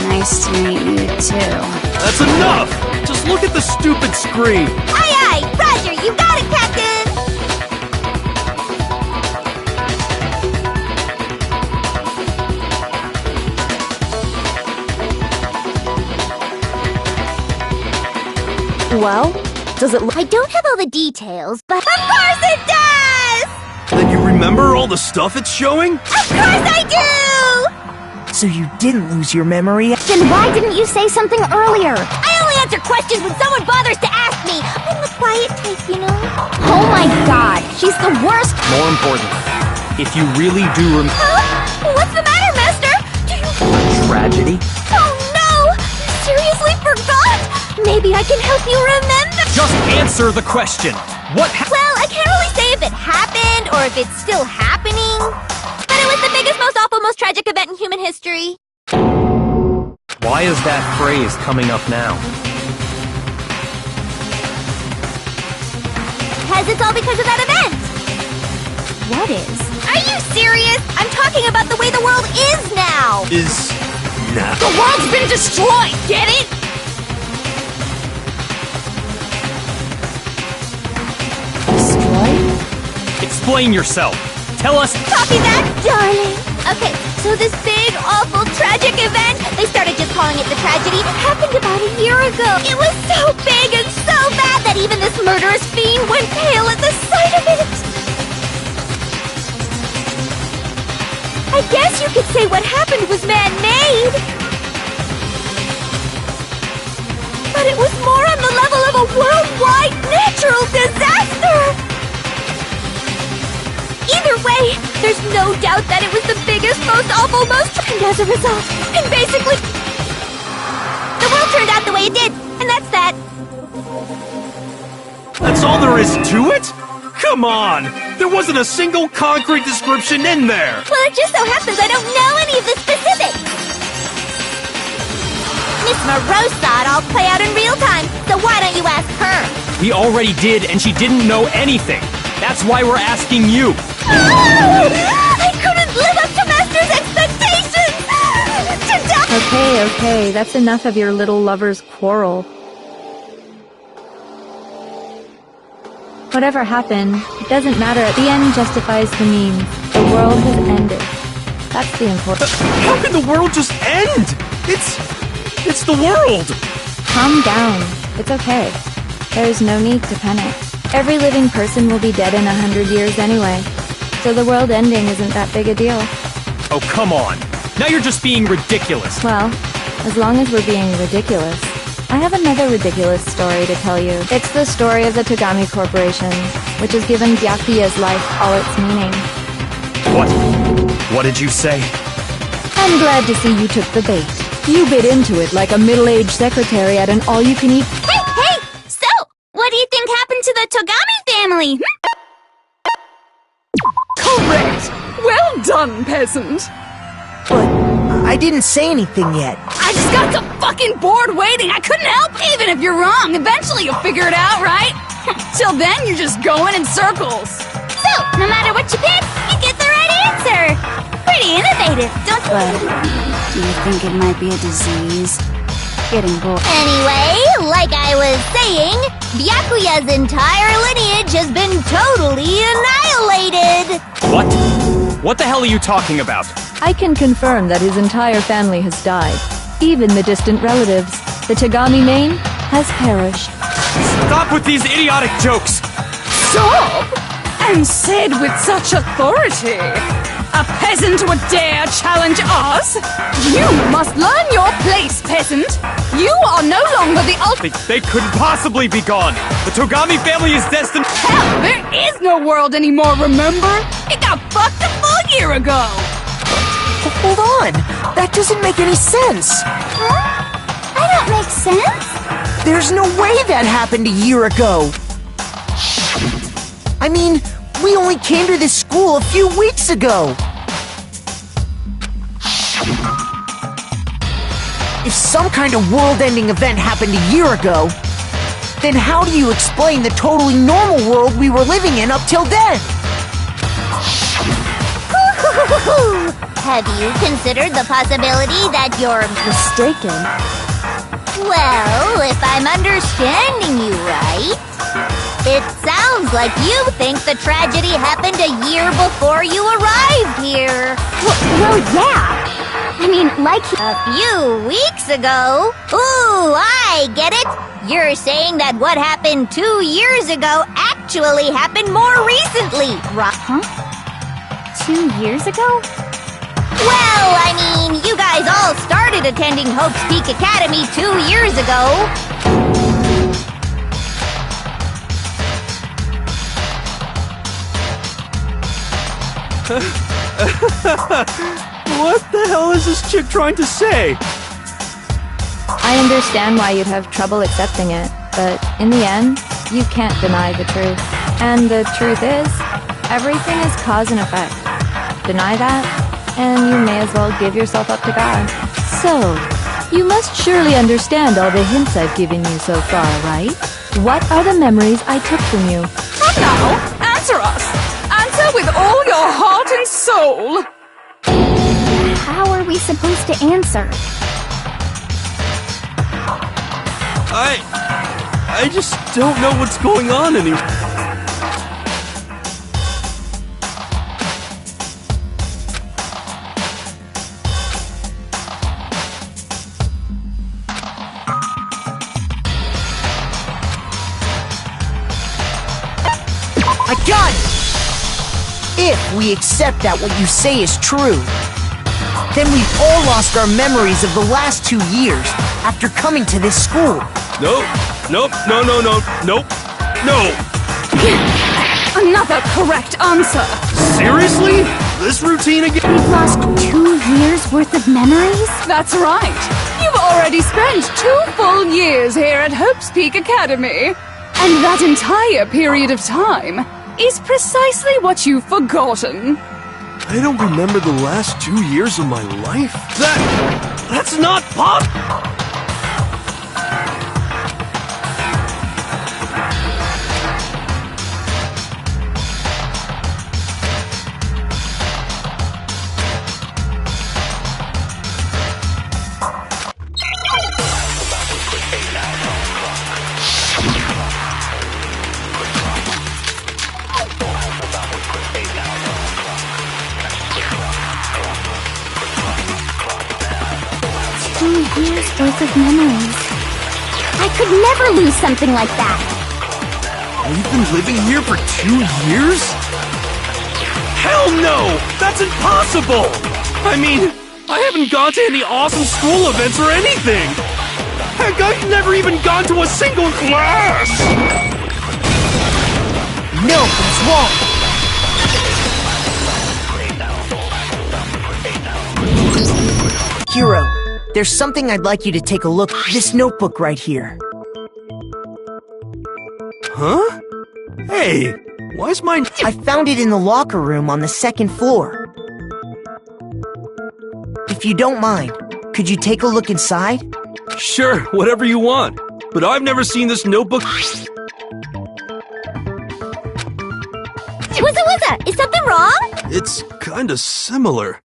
[SPEAKER 9] Nice to meet you too.
[SPEAKER 5] That's enough! Just look at the stupid screen!
[SPEAKER 6] Aye aye! Roger, you got it, Captain!
[SPEAKER 3] Well, does it look...
[SPEAKER 6] I don't have all the details, but... Of course it does!
[SPEAKER 5] Then you remember all the stuff it's showing?
[SPEAKER 6] Of course I do!
[SPEAKER 2] So you didn't lose your memory?
[SPEAKER 6] Then why didn't you say something earlier? I only answer questions when someone bothers to ask me. I'm the quiet type, you know? Oh my god, she's the worst.
[SPEAKER 4] More important, if you really do remember...
[SPEAKER 6] Huh? What's the matter, Master? Do you...
[SPEAKER 4] Tragedy?
[SPEAKER 6] Oh no! You seriously forgot? Maybe I can help you remember.
[SPEAKER 4] Just answer the question! What
[SPEAKER 6] Well, I can't really say if it happened or if it's still happening. But it was the biggest, most awful, most tragic event in human history.
[SPEAKER 4] Why is that phrase coming up now?
[SPEAKER 6] Because it's all because of that event. What is? Are you serious? I'm talking about the way the world is now.
[SPEAKER 5] Is... nah.
[SPEAKER 7] The world's been destroyed, get it?
[SPEAKER 4] Explain yourself! Tell us...
[SPEAKER 6] Copy that, darling! Okay, so this big, awful, tragic event, they started just calling it the tragedy, happened about a year ago. It was so big and so bad that even this murderous fiend went pale at the sight of it. I guess you could say what happened was man-made. But it was more on the level of a worldwide natural disaster! Either way, there's no doubt that it was the biggest, most awful, most... And as a result, and basically... The world turned out the way it did, and that's that.
[SPEAKER 5] That's all there is to it? Come on! There wasn't a single concrete description in there!
[SPEAKER 6] Well, it just so happens I don't know any of the specifics. Miss Moreau saw it all play out in real time, so why don't you ask her?
[SPEAKER 4] We already did, and she didn't know anything. That's why we're asking you.
[SPEAKER 6] Oh! I couldn't live up to Master's expectations!
[SPEAKER 8] Okay, that's enough of your little lover's quarrel. Whatever happened, it doesn't matter. The end justifies the means. The world has ended. That's the important...
[SPEAKER 5] How can the world just end? It's the world!
[SPEAKER 8] Calm down. It's okay. There's no need to panic. Every living person will be dead in 100 years anyway. So the world ending isn't that big a deal.
[SPEAKER 4] Oh, come on. Now you're just being ridiculous.
[SPEAKER 8] Well, as long as we're being ridiculous. I have another ridiculous story to tell you. It's the story of the Togami Corporation, which has given Byakuya's life all its meaning.
[SPEAKER 4] What? What did you say?
[SPEAKER 8] I'm glad to see you took the bait. You bit into it like a middle-aged secretary at an all-you-can-eat...
[SPEAKER 6] Hey! So, what do you think happened to the Togami family?
[SPEAKER 7] Correct! Well done, peasant!
[SPEAKER 2] But I didn't say anything yet.
[SPEAKER 7] I just got so fucking bored waiting, I couldn't help. Even if you're wrong, eventually you'll figure it out, right? Till then, you're just going in circles.
[SPEAKER 6] So, no matter what you pick, you get the right answer. pretty innovative, don't you?
[SPEAKER 9] But do you think it might be a disease? Getting bored.
[SPEAKER 6] Anyway, like I was saying, Byakuya's entire lineage has been totally annihilated!
[SPEAKER 4] What? What the hell are you talking about?
[SPEAKER 8] I can confirm that his entire family has died. Even the distant relatives. The Tagami main has perished.
[SPEAKER 4] Stop with these idiotic jokes!
[SPEAKER 7] Stop! And said with such authority. A peasant would dare challenge us? You must learn your place, peasant! You are no longer the
[SPEAKER 4] They couldn't possibly be gone! The Togami family is destined—
[SPEAKER 7] Hell, there is no world anymore, remember? It got fucked a full year ago!
[SPEAKER 2] Hold on! That doesn't make any sense!
[SPEAKER 6] Huh? I don't make sense?
[SPEAKER 2] There's no way that happened a year ago! I mean, we only came to this school a few weeks ago! If some kind of world-ending event happened a year ago, then how do you explain the totally normal world we were living in up till then?
[SPEAKER 6] Have you considered the possibility that you're
[SPEAKER 3] Mistaken.
[SPEAKER 6] Well, if I'm understanding you right, it sounds like you think the tragedy happened a year before you arrived here.
[SPEAKER 10] Well, yeah. I mean, like
[SPEAKER 6] A few weeks ago. Ooh, I get it. You're saying that what happened 2 years ago actually happened more recently, right?
[SPEAKER 10] Huh? 2 years ago?
[SPEAKER 6] Well, I mean, you guys all started attending Hope's Peak Academy 2 years ago.
[SPEAKER 5] What the hell is this chick trying to say?
[SPEAKER 8] I understand why you'd have trouble accepting it, but in the end, you can't deny the truth. And the truth is, everything is cause and effect. Deny that, and you may as well give yourself up to God. So, you must surely understand all the hints I've given you so far, right? What are the memories I took from you?
[SPEAKER 7] Come now, answer us! Answer with all your heart and soul!
[SPEAKER 10] How are we supposed to answer?
[SPEAKER 5] I just don't know what's going on anymore.
[SPEAKER 2] I got it! If we accept that what you say is true, then we've all lost our memories of the last 2 years after coming to this school.
[SPEAKER 5] Nope. No.
[SPEAKER 7] Another correct answer!
[SPEAKER 5] Seriously? This routine again?
[SPEAKER 10] We've lost 2 years worth of memories?
[SPEAKER 7] That's right! You've already spent 2 full years here at Hope's Peak Academy! And that entire period of time is precisely what you've forgotten.
[SPEAKER 5] I don't remember the last 2 years of my life. That's not possible.
[SPEAKER 10] Years worth of memories. I could never lose something like that.
[SPEAKER 5] We've been living here for 2 years? Hell no! That's impossible! I mean, I haven't gone to any awesome school events or anything! Heck, I've never even gone to a single class!
[SPEAKER 2] No, it's wrong! Hero, there's something I'd like you to take a look at. This notebook right here.
[SPEAKER 5] Huh? Hey, why's mine—
[SPEAKER 2] I found it in the locker room on the 2nd floor. If you don't mind, could you take a look inside?
[SPEAKER 5] Sure, whatever you want. But I've never seen this notebook—
[SPEAKER 6] What's up? Is something wrong?
[SPEAKER 5] It's kinda similar.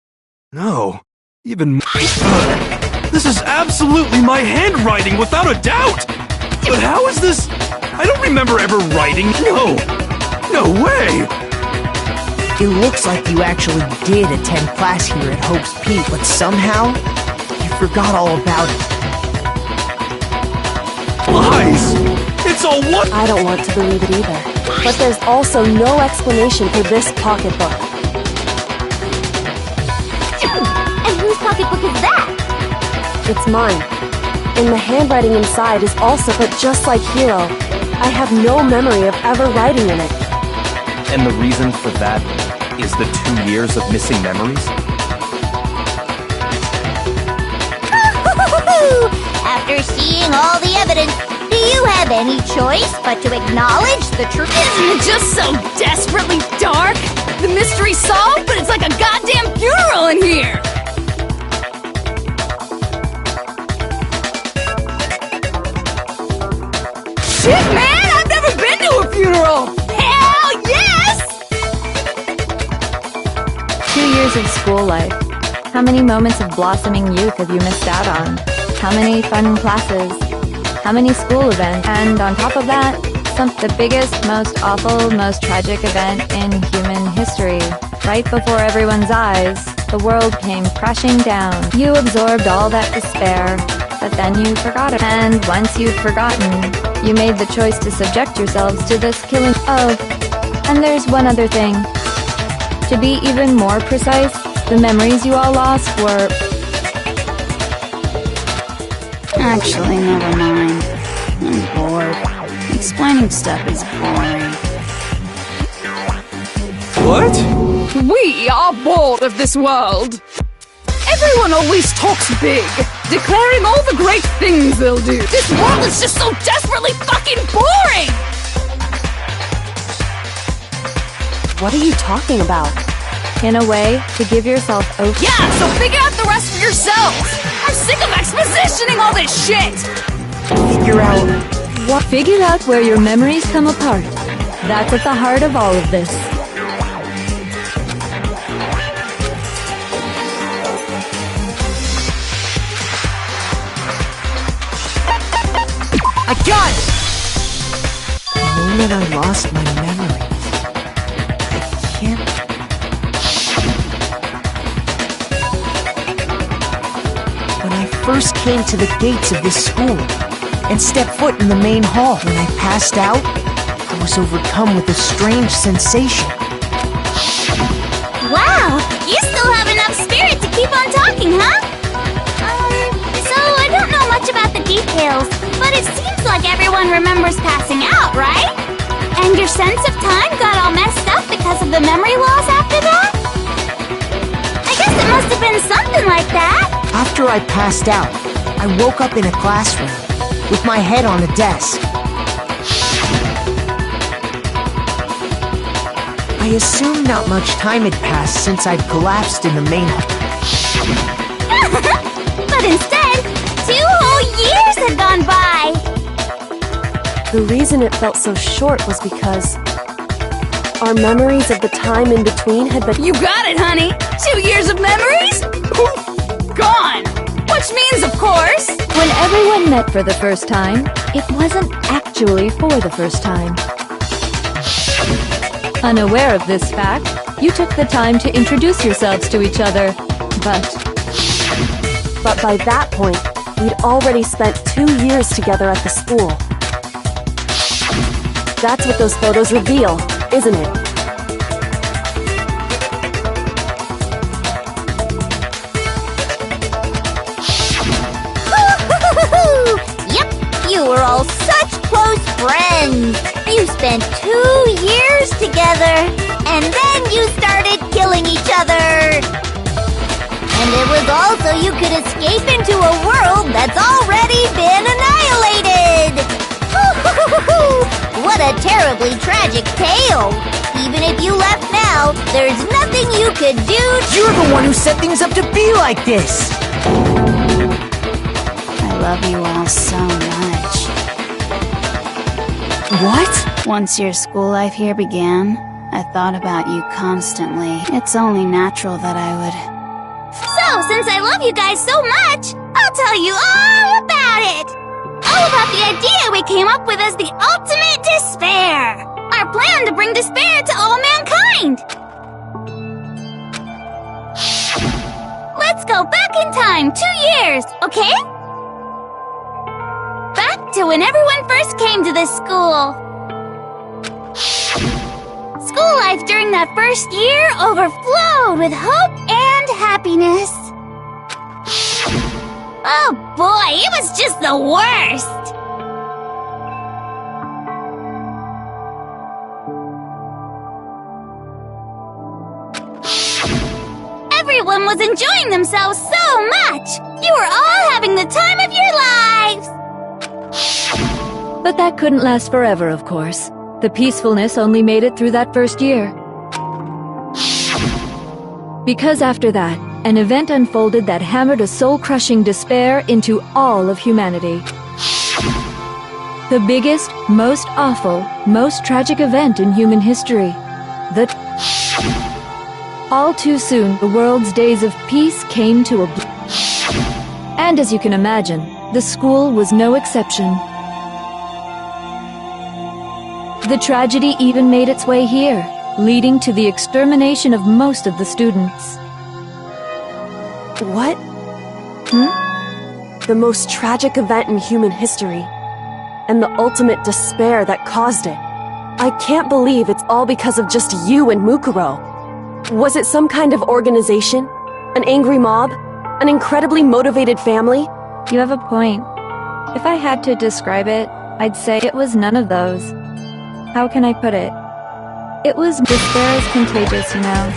[SPEAKER 5] No, even this is absolutely my handwriting without a doubt! But how is this? I don't remember ever writing. No way!
[SPEAKER 2] It looks like you actually did attend class here at Hope's Peak, but somehow, you forgot all about it.
[SPEAKER 5] Lies! It's all what?
[SPEAKER 3] I don't want to believe it either. But there's also no explanation for this pocketbook.
[SPEAKER 10] And whose pocketbook is that?
[SPEAKER 3] It's mine. And the handwriting inside is also, but just like Hero, I have no memory of ever writing in it.
[SPEAKER 4] And the reason for that is the 2 years of missing memories?
[SPEAKER 6] After seeing all the evidence, do you have any choice but to acknowledge the truth?
[SPEAKER 7] Isn't it just so desperately dark? The mystery's solved, but it's like a goddamn funeral in here! Shit, man! I've never been to a funeral! Hell yes!
[SPEAKER 8] 2 years of school life. How many moments of blossoming youth have you missed out on? How many fun classes? How many school events? And on top of that, the biggest, most awful, most tragic event in human history. Right before everyone's eyes, the world came crashing down. You absorbed all that despair, but then you forgot it. And once you've forgotten, you made the choice to subject yourselves to this killing. Oh, and there's one other thing. To be even more precise, the memories you all lost were...
[SPEAKER 9] Actually, never mind. I'm bored. Explaining stuff is boring.
[SPEAKER 5] What?
[SPEAKER 7] We are bored of this world. Everyone always talks big, declaring all the great things they'll do. This world is just so desperately fucking boring!
[SPEAKER 3] What are you talking about?
[SPEAKER 8] In a way, to give yourself over...
[SPEAKER 7] Yeah, so figure out the rest for yourselves! I'm sick of expositioning all this shit!
[SPEAKER 2] Figure out...
[SPEAKER 8] What? Figure out where your memories come apart. That's at the heart of all of this.
[SPEAKER 2] I got it! The moment I lost my memories, I can't... When I first came to the gates of this school and stepped foot in the main hall, when I passed out, I was overcome with a strange sensation.
[SPEAKER 6] Wow! You still have enough spirit to keep on talking, huh? So I don't know much about the details, but it seems like everyone remembers passing out, right? And your sense of time got all messed up because of the memory loss after that? I guess it must have been something like that.
[SPEAKER 2] After I passed out, I woke up in a classroom, with my head on a desk. I assumed not much time had passed since I'd collapsed in the main hall.
[SPEAKER 6] But instead, 2 whole years had gone by!
[SPEAKER 3] The reason it felt so short was because our memories of the time in between had been...
[SPEAKER 7] You got it, honey! 2 years of memories? Poof! Gone! Which means, of course...
[SPEAKER 8] When everyone met for the first time, it wasn't actually for the first time. Unaware of this fact, you took the time to introduce yourselves to each other, But
[SPEAKER 3] by that point, we'd already spent 2 years together at the school. That's what those photos reveal, isn't it?
[SPEAKER 6] Yep, you were all such close friends. You spent 2 years together, and then you started killing each other. And it was all so you could escape into a world that's already been annihilated. What a terribly tragic tale. Even if you left now, there's nothing you could do.
[SPEAKER 2] You're the one who set things up to be like this.
[SPEAKER 9] I love you all so much.
[SPEAKER 2] What?
[SPEAKER 9] Once your school life here began, I thought about you constantly. It's only natural that I would
[SPEAKER 6] since I love you guys so much, I'll tell you all about it! All about the idea we came up with as the ultimate despair! Our plan to bring despair to all mankind! Let's go back in time 2 years, okay? Back to when everyone first came to this school. School life during that first year overflowed with hope and happiness. Oh boy, it was just the worst! Everyone was enjoying themselves so much! You were all having the time of your lives!
[SPEAKER 8] But that couldn't last forever, of course. The peacefulness only made it through that first year. Because after that, an event unfolded that hammered a soul-crushing despair into all of humanity. The biggest, most awful, most tragic event in human history. All too soon, the world's days of peace came to a and as you can imagine, the school was no exception. The tragedy even made its way here, leading to the extermination of most of the students.
[SPEAKER 11] What? The most tragic event in human history, and the ultimate despair that caused it. I can't believe it's all because of just you and Mukuro. Was it some kind of organization? An angry mob? An incredibly motivated family?
[SPEAKER 3] You have a point. If I had to describe it, I'd say it was none of those. How can I put it? It was despair is contagious, you know.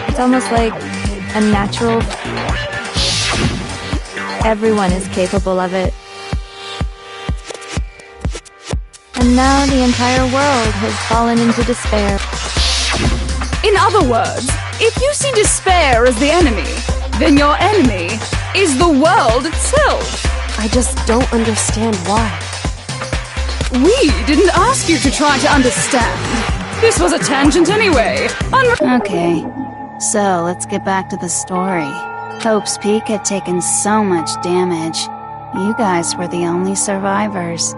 [SPEAKER 3] It's almost like a natural... Everyone is capable of it. And now the entire world has fallen into despair.
[SPEAKER 7] In other words, if you see despair as the enemy, then your enemy is the world itself.
[SPEAKER 11] I just don't understand why.
[SPEAKER 7] We didn't ask you to try to understand. This was a tangent anyway.
[SPEAKER 9] Okay, so let's get back to the story. Hope's Peak had taken so much damage. You guys were the only survivors.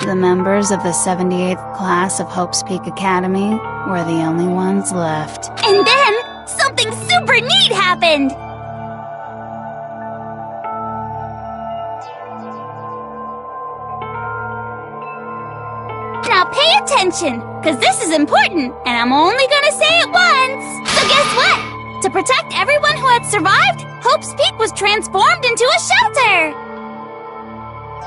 [SPEAKER 9] The members of the 78th class of Hope's Peak Academy were the only ones left.
[SPEAKER 6] And then, something super neat happened! Now pay attention, because this is important, and I'm only gonna say it once! So guess what? To protect everyone who had survived, Hope's Peak was transformed into a shelter!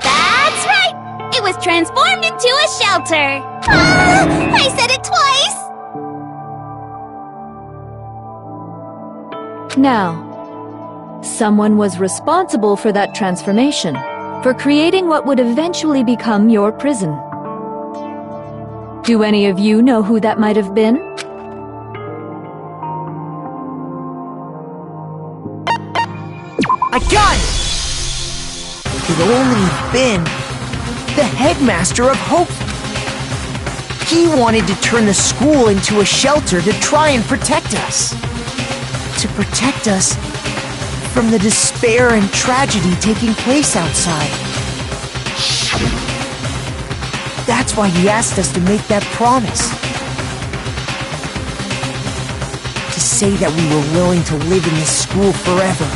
[SPEAKER 6] That's right! It was transformed into a shelter! I said it twice!
[SPEAKER 8] Now, someone was responsible for that transformation, for creating what would eventually become your prison. Do any of you know who that might have been?
[SPEAKER 2] I got it! It could only been the headmaster of Hope. He wanted to turn the school into a shelter to try and protect us. To protect us from the despair and tragedy taking place outside. That's why he asked us to make that promise. To say that we were willing to live in this school forever.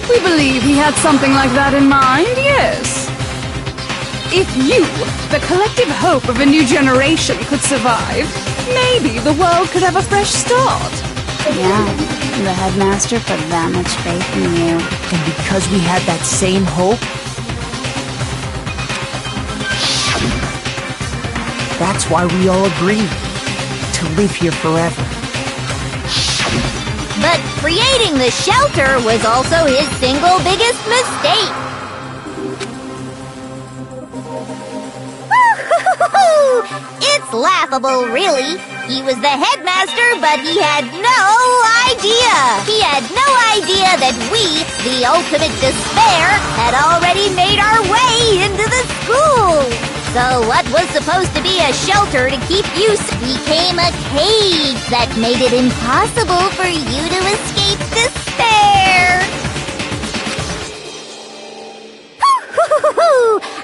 [SPEAKER 7] We believe he had something like that in mind, yes. If you, the collective hope of a new generation, could survive, maybe the world could have a fresh start.
[SPEAKER 9] Yeah, the headmaster put that much faith in you.
[SPEAKER 2] And because we had that same hope, that's why we all agreed to live here forever.
[SPEAKER 1] But creating the shelter was also his single biggest mistake. It's laughable, really. He was the headmaster, but he had no idea. He had no idea that we, the ultimate despair, had already made our way into the school. So what was supposed to be a shelter to keep you became a cage that made it impossible for you to escape despair.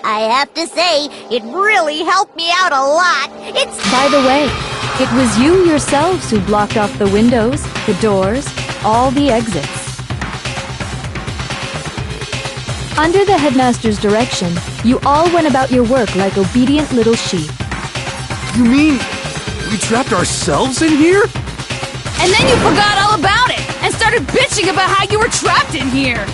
[SPEAKER 1] I have to say, it really helped me out a lot.
[SPEAKER 8] By the way, it was you yourselves who blocked off the windows, the doors, all the exits. Under the headmaster's direction, you all went about your work like obedient little sheep.
[SPEAKER 5] You mean we trapped ourselves in here?
[SPEAKER 7] And then you forgot all about it and started bitching about how you were trapped in here.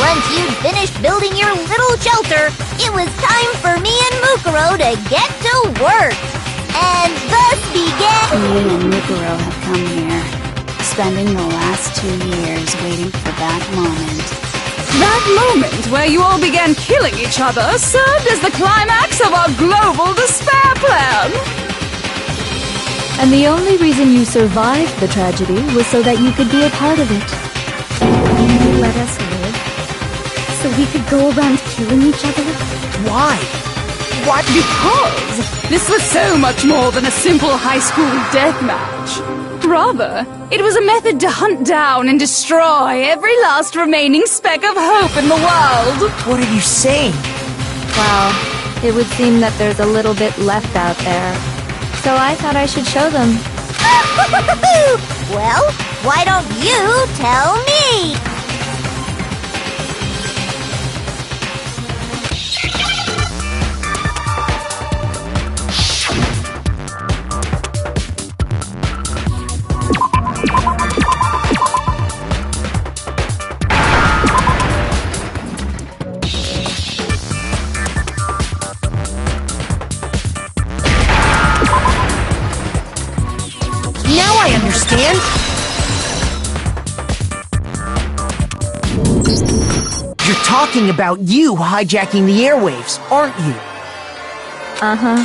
[SPEAKER 1] Once you'd finished building your little shelter, it was time for me and Mukuro to get to work. And thus began...
[SPEAKER 9] You and Mukuro have come here, spending the last 2 years waiting for that moment.
[SPEAKER 7] That moment where you all began killing each other served as the climax of our global despair plan.
[SPEAKER 8] And the only reason you survived the tragedy was so that you could be a part of it.
[SPEAKER 10] You let us live, so we could go around killing each other?
[SPEAKER 2] Why?
[SPEAKER 7] What? Because this was so much more than a simple high school death match. Rather, it was a method to hunt down and destroy every last remaining speck of hope in the world.
[SPEAKER 2] What are you saying?
[SPEAKER 8] Well, it would seem that there's a little bit left out there. So I thought I should show them.
[SPEAKER 1] Well, why don't you tell me?
[SPEAKER 2] Now I understand! You're talking about you hijacking the airwaves, aren't you?
[SPEAKER 8] Uh-huh.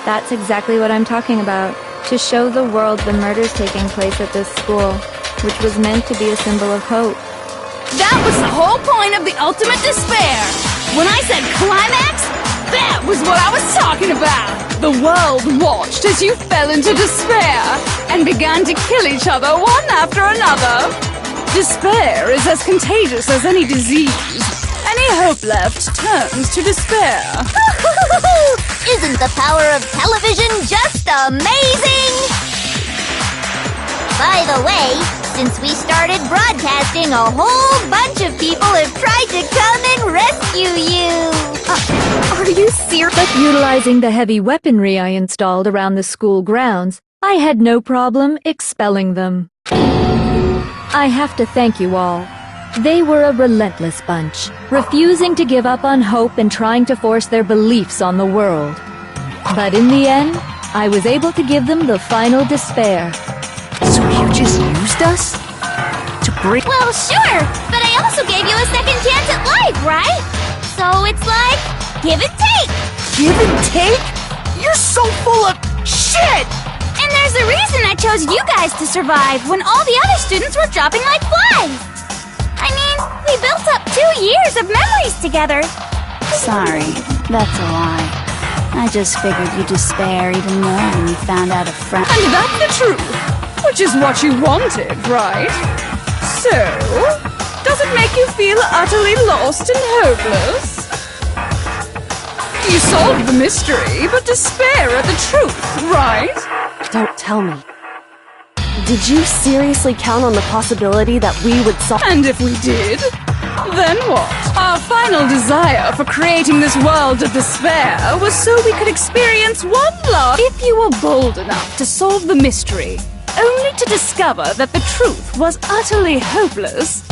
[SPEAKER 8] That's exactly what I'm talking about. To show the world the murders taking place at this school, which was meant to be a symbol of hope.
[SPEAKER 7] That was the whole point of the ultimate despair. When I said climax, that was what I was talking about. The world watched as you fell into despair and began to kill each other one after another. Despair is as contagious as any disease. Any hope left turns to despair.
[SPEAKER 1] Isn't the power of television just amazing? By the way, since we started broadcasting, a whole bunch of people have tried to come and rescue you.
[SPEAKER 8] Are you serious? But utilizing the heavy weaponry I installed around the school grounds, I had no problem expelling them. I have to thank you all. They were a relentless bunch, refusing to give up on hope and trying to force their beliefs on the world. But in the end, I was able to give them the final despair.
[SPEAKER 2] So you just used us? To bring...
[SPEAKER 6] Well, sure, but I also gave you a second chance at life, right? So it's like, give and take.
[SPEAKER 2] Give and take? You're so full of shit!
[SPEAKER 6] And there's a reason I chose you guys to survive when all the other students were dropping like flies. I mean, we built up 2 years of memories together.
[SPEAKER 9] Sorry, that's a lie. I just figured you'd despair even more when you found out a friend.
[SPEAKER 7] And that's the truth, which is what you wanted, right? So, does it make you feel utterly lost and hopeless? You solved the mystery, but despair at the truth, right?
[SPEAKER 11] Don't tell me. Did you seriously count on the possibility that we would solve?
[SPEAKER 7] And if we did, then what? Our final desire for creating this world of despair was so we could experience one last... If you were bold enough to solve the mystery, only to discover that the truth was utterly hopeless,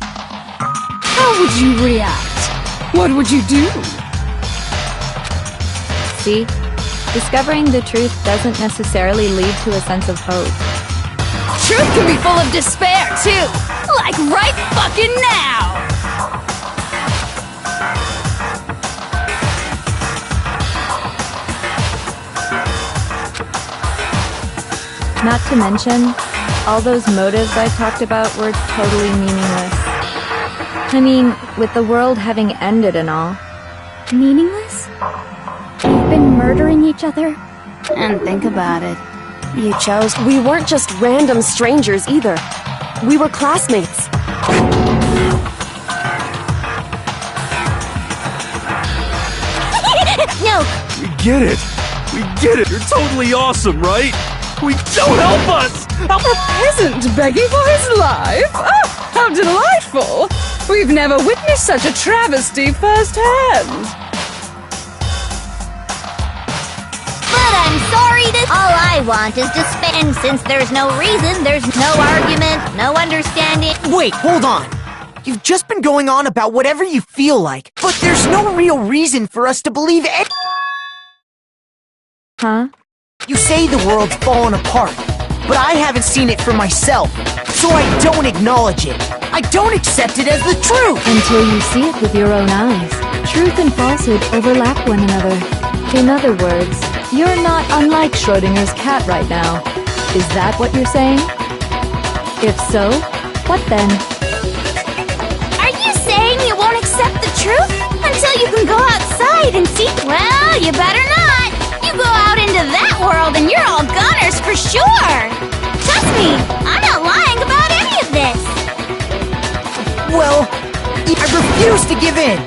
[SPEAKER 7] how would you react? What would you do?
[SPEAKER 8] See? Discovering the truth doesn't necessarily lead to a sense of hope.
[SPEAKER 7] Truth can be full of despair, too! Like right fucking now!
[SPEAKER 8] Not to mention, all those motives I talked about were totally meaningless. I mean, with the world having ended and all,
[SPEAKER 10] Meaningless? We've been murdering each other?
[SPEAKER 9] And think about it. You chose.
[SPEAKER 11] We weren't just random strangers either. We were classmates.
[SPEAKER 1] No,
[SPEAKER 5] We get it. We get it. You're totally awesome, right? Don't help us!
[SPEAKER 7] A peasant begging for his life? Oh, how delightful! We've never witnessed such a travesty firsthand.
[SPEAKER 1] but I'm sorry all I want is to spend. Since there's no reason, there's no argument, no understanding.
[SPEAKER 2] Wait, hold on. You've just been going on about whatever you feel like, but there's no real reason for us to believe it.
[SPEAKER 8] Huh?
[SPEAKER 2] You say the world's fallen apart, but I haven't seen it for myself, so I don't acknowledge it. I don't accept it as the truth.
[SPEAKER 8] Until you see it with your own eyes. Truth and falsehood overlap one another. In other words, you're not unlike Schrodinger's cat right now. Is that what you're saying? If so, what then?
[SPEAKER 6] Are you saying you won't accept the truth until you can go outside and see? Well, you better not. You go out into that world and you're all goners for sure. Trust me, I'm not lying about any of this.
[SPEAKER 2] Well, I refuse to give in.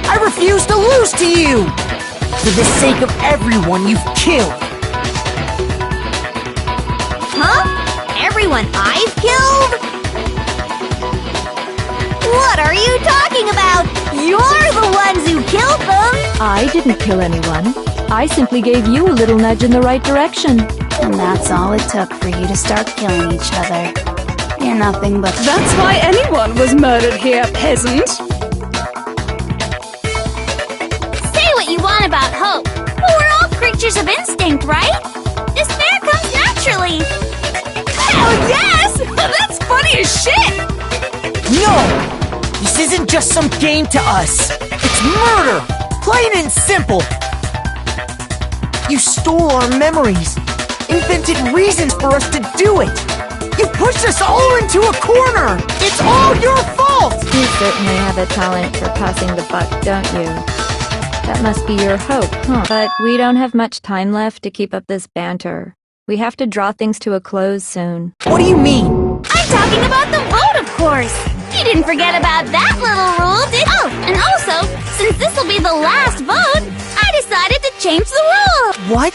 [SPEAKER 2] I refuse to lose to you. For the sake of everyone you've killed.
[SPEAKER 1] Huh? Everyone I've killed? What are you talking about? You're the ones who killed them!
[SPEAKER 8] I didn't kill anyone. I simply gave you a little nudge in the right direction.
[SPEAKER 9] And that's all it took for you to start killing each other. You're nothing but.
[SPEAKER 7] That's why anyone was murdered here, peasant.
[SPEAKER 6] Say what you want about hope, but we're all creatures of instinct, right? Despair comes naturally.
[SPEAKER 7] Hell yes! That's funny as shit!
[SPEAKER 2] No! This isn't just some game to us. It's murder! Plain and simple! You stole our memories, invented reasons for us to do it! You pushed us all into a corner! It's all your fault!
[SPEAKER 8] You certainly have a talent for passing the buck, don't you? That must be your hope, huh? But we don't have much time left to keep up this banter. We have to draw things to a close soon.
[SPEAKER 2] What do you mean?
[SPEAKER 6] I'm talking about the vote, of course. You didn't forget about that little rule, did you? Oh, and also, since this will be the last vote, I decided to change the rule.
[SPEAKER 2] What?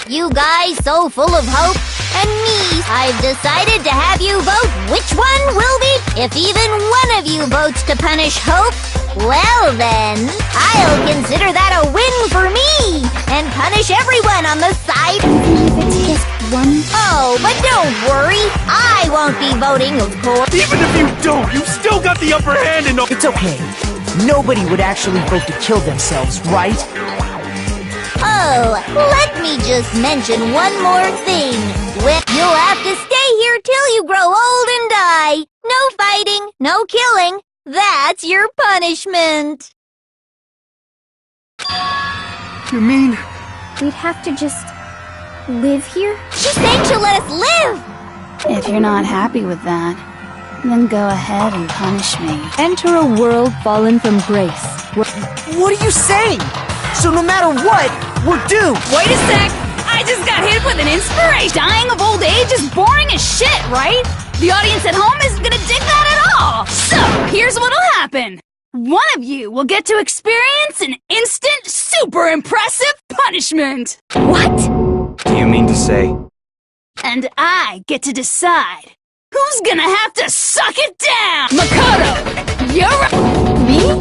[SPEAKER 1] You guys so full of hope, and me, I've decided to have you vote which one will be. If even one of you votes to punish Hope, well then, I'll consider that a win for me, and punish everyone on the side.
[SPEAKER 10] It's just one.
[SPEAKER 1] Oh, but don't worry, I won't be voting, of course.
[SPEAKER 5] Even if you don't, you've still got the upper hand in.
[SPEAKER 2] It's okay. Nobody would actually vote to kill themselves, right?
[SPEAKER 1] Oh, let me just mention one more thing. Well, you'll have to stay here till you grow old and die. No fighting, no killing. That's your punishment.
[SPEAKER 5] You mean?
[SPEAKER 10] We'd have to just live here?
[SPEAKER 1] She's saying she'll let us live.
[SPEAKER 9] If you're not happy with that, then go ahead and punish me.
[SPEAKER 8] Enter a world fallen from grace.
[SPEAKER 2] What are you saying? So no matter what, we're doomed.
[SPEAKER 7] Wait a sec! I just got hit with an inspiration! Dying of old age is boring as shit, right? The audience at home isn't gonna dig that at all! So, here's what'll happen. One of you will get to experience an instant, super impressive punishment!
[SPEAKER 1] What?
[SPEAKER 4] Do you mean to say?
[SPEAKER 7] And I get to decide who's gonna have to suck it down! Makoto! You're
[SPEAKER 1] Me?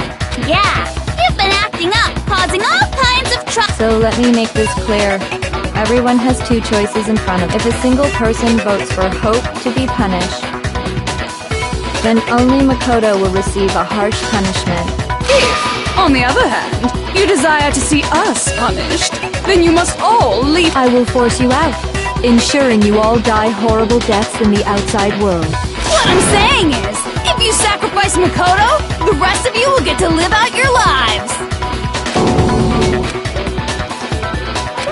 [SPEAKER 1] Yeah, you've been acting up, causing all kinds of trouble.
[SPEAKER 8] So let me make this clear. Everyone has two choices in front of them. If a single person votes for Hope to be punished, then only Makoto will receive a harsh punishment.
[SPEAKER 7] If, on the other hand, you desire to see us punished, then you must all leave.
[SPEAKER 8] I will force you out, ensuring you all die horrible deaths in the outside world.
[SPEAKER 7] What I'm saying is, if you sacrifice Makoto, the rest of you will get to live out your lives.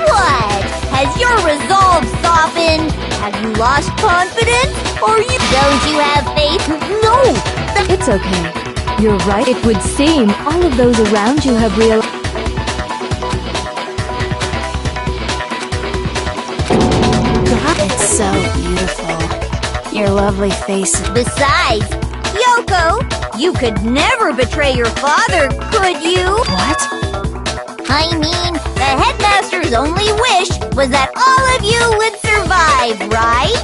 [SPEAKER 1] What? Has your resolve softened? Have you lost confidence? Or don't you have faith?
[SPEAKER 2] No!
[SPEAKER 8] It's okay. You're right. It would seem all of those around you have realized.
[SPEAKER 9] so beautiful. Your lovely face.
[SPEAKER 1] Besides, Yoko, you could never betray your father, could you?
[SPEAKER 9] What?
[SPEAKER 1] I mean, the headmaster's only wish was that all of you would survive, right?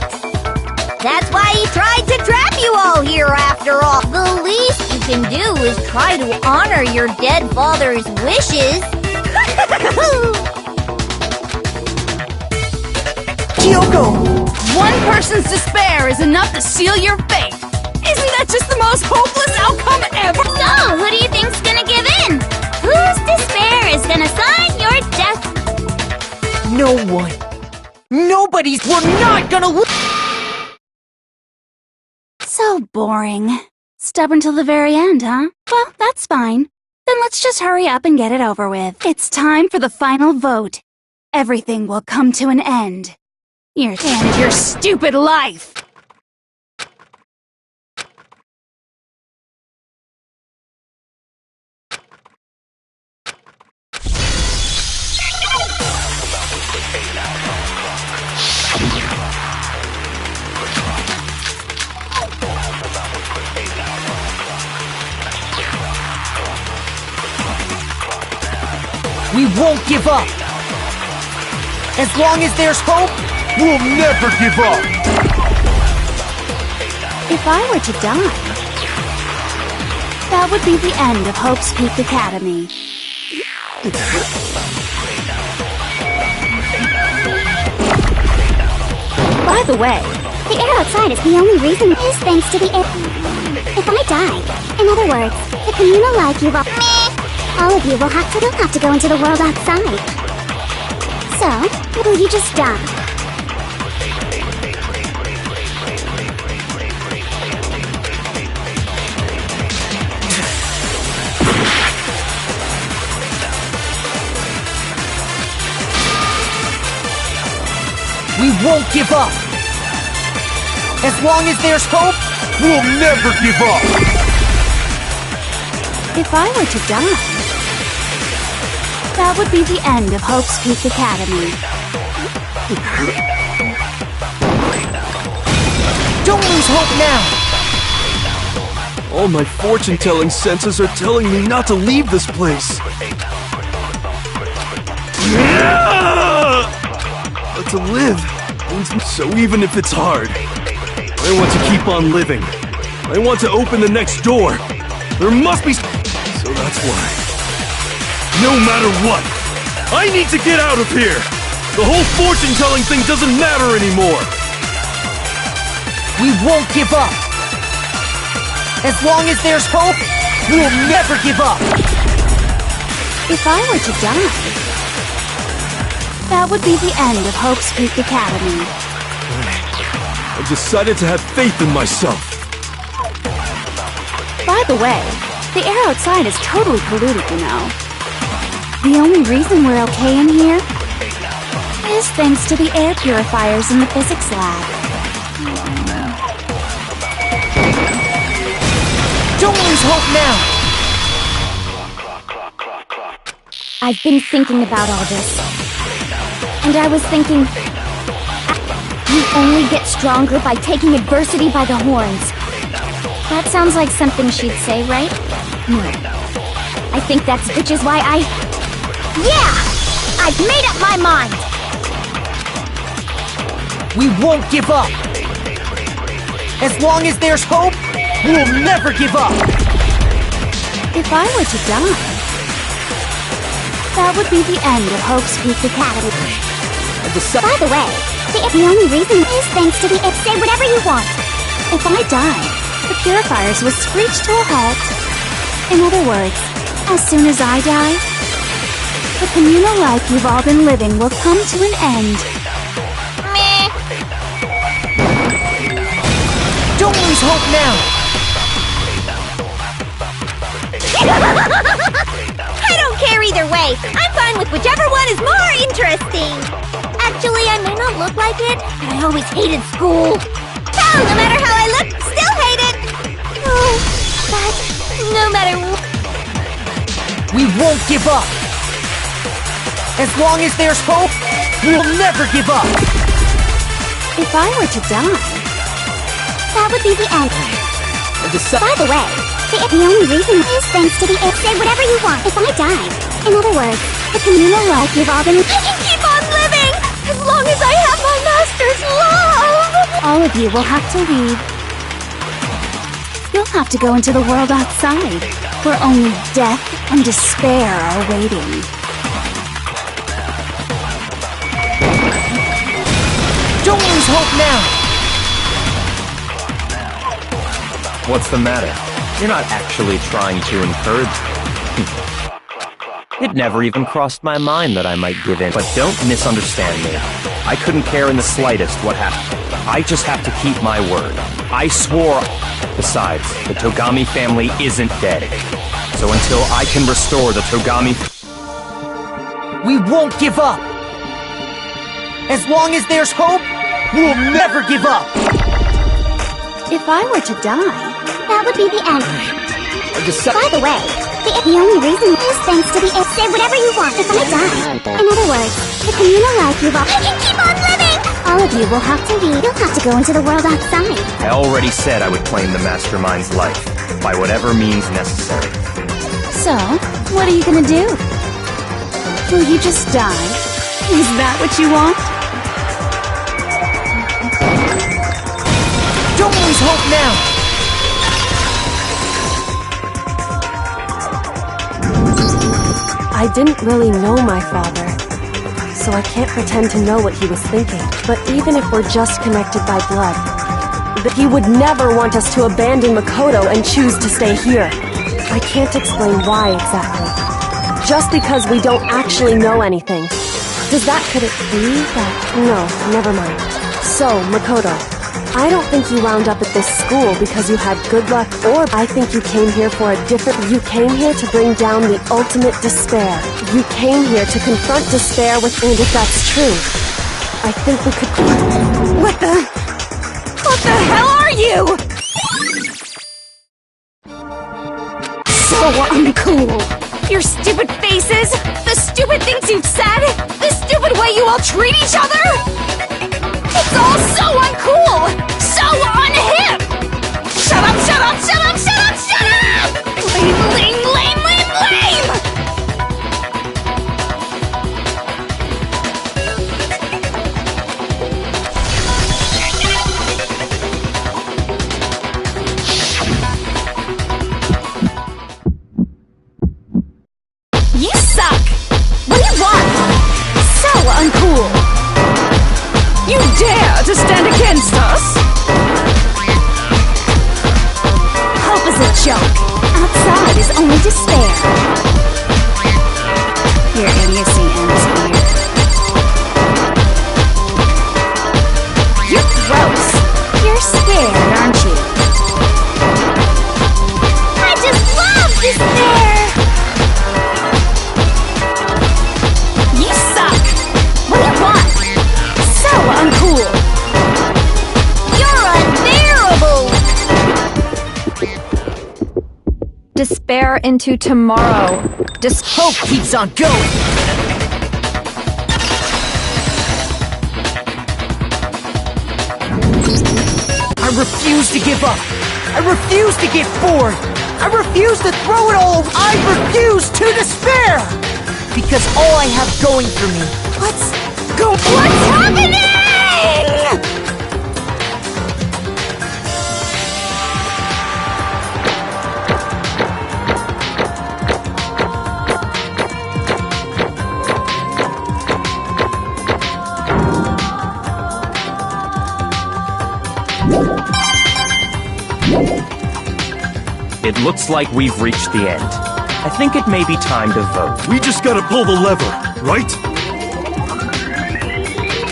[SPEAKER 1] That's why he tried to trap you all here after all. The least you can do is try to honor your dead father's wishes.
[SPEAKER 2] Kyoko!
[SPEAKER 7] One person's despair is enough to seal your fate. Isn't that just the most hopeless outcome ever?
[SPEAKER 6] So, who do you think's gonna give in? Whose despair is gonna sign your death?
[SPEAKER 2] No one. Nobody's. We're not gonna lose.
[SPEAKER 9] So boring. Stubborn till the very end, huh? Well, that's fine. Then let's just hurry up and get it over with. It's time for the final vote. Everything will come to an end. Your stupid life!
[SPEAKER 2] We won't give up. As long as there's hope, we'll never give up.
[SPEAKER 9] If I were to die, that would be the end of Hope's Peak Academy.
[SPEAKER 10] By the way, the air outside is the only reason is thanks to the air. If I die, in other words, the communal life you've all of you will have to go into the world outside. So, will you just die?
[SPEAKER 2] We won't give up. As long as there's hope, we'll never give up.
[SPEAKER 9] If I were to die, that would be the end of Hope's Peak Academy.
[SPEAKER 2] Don't lose hope now.
[SPEAKER 5] All my fortune-telling senses are telling me not to leave this place. But to live, so even if it's hard, I want to keep on living. I want to open the next door. There must be... So that's why. No matter what, I need to get out of here! The whole fortune-telling thing doesn't matter anymore!
[SPEAKER 2] We won't give up. As long as there's hope, we'll never give up.
[SPEAKER 9] If I were to die, that would be the end of Hope's Peak Academy.
[SPEAKER 5] I decided to have faith in myself.
[SPEAKER 9] By the way, the air outside is totally polluted, you know. The only reason we're okay in here is thanks to the air purifiers in the physics lab.
[SPEAKER 2] Don't lose hope now.
[SPEAKER 10] I've been thinking about all this. And I was thinking, you only get stronger by taking adversity by the horns. That sounds like something she'd say, right? No. I think which is why yeah! I've made up my mind!
[SPEAKER 2] We won't give up. As long as there's hope, we'll never give up.
[SPEAKER 9] If I were to die, that would be the end of Hope's Peak Academy.
[SPEAKER 10] By the way, the only reason is thanks to the say whatever you want.
[SPEAKER 9] If I die, the purifiers will screech to a halt. In other words, as soon as I die, the communal life you've all been living will come to an end.
[SPEAKER 1] Meh.
[SPEAKER 2] Don't lose hope now.
[SPEAKER 1] I don't care either way. I'm fine with whichever one is more interesting. Actually, I may not look like it, but I always hated school. Hell, no matter how I look, still hate it. Oh, but no matter what.
[SPEAKER 2] We won't give up. As long as there's hope, we'll never give up.
[SPEAKER 9] If I were to die,
[SPEAKER 10] That would be the end. By the way, the only reason is thanks to the say whatever you want if I die. In other words, the communal life you've all been.
[SPEAKER 9] I can keep on living as long as I have my master's love!
[SPEAKER 6] All of you will have to leave. You'll have to go into the world outside, where only death and despair are waiting.
[SPEAKER 2] Don't lose hope now!
[SPEAKER 4] What's the matter? You're not actually trying to encourage me. It never even crossed my mind that I might give in. But don't misunderstand me. I couldn't care in the slightest what happened. I just have to keep my word. I swore. Besides, the Togami family isn't dead. So until I can restore the Togami...
[SPEAKER 2] We won't give up! As long as there's hope, we'll never give up!
[SPEAKER 6] If I were to die,
[SPEAKER 10] That would be the end. By the way, the only reason is thanks to the say whatever you want if I die. In other words, the communal life you've all. I can keep on living! All of you will have to leave. You'll have to go into the world outside.
[SPEAKER 4] I already said I would claim the Mastermind's life, by whatever means necessary.
[SPEAKER 6] so what are you gonna do? Will you just die? Is that what you want?
[SPEAKER 2] Don't lose hope now!
[SPEAKER 11] I didn't really know my father, so I can't pretend to know what he was thinking. But even if we're just connected by blood, he would never want us to abandon Makoto and choose to stay here. I can't explain why exactly. Just because we don't actually know anything. Could it be that? No, never mind. So, Makoto, I don't think you wound up at this school because you had good luck, or I think you came here for a different... You came here to bring down the ultimate despair. You came here to confront despair with... And if that's true, I think we could...
[SPEAKER 9] What the hell are you? So uncool. Your stupid faces, the stupid things you've said, the stupid way you all treat each other. It's all so uncool, so unhip. Shut up, shut up, shut up, shut up, shut up! Lame, lame, lame, lame, lame! You suck! What do you want? So uncool! You dare to stand against us? Hope is a joke. Outside is only despair. Your idiocy ends here. You're gross. You're scared, aren't you? I just love despair! You suck! What do you want? So uncool! You're unbearable!
[SPEAKER 3] Despair into tomorrow.
[SPEAKER 2] Hope keeps on going! I refuse to give up! I refuse to get bored! I refuse to throw it all away! I refuse to despair! Because all I have going for me...
[SPEAKER 9] What's happening?!
[SPEAKER 4] It looks like we've reached the end. I think it may be time to vote.
[SPEAKER 5] We just gotta pull the lever, right?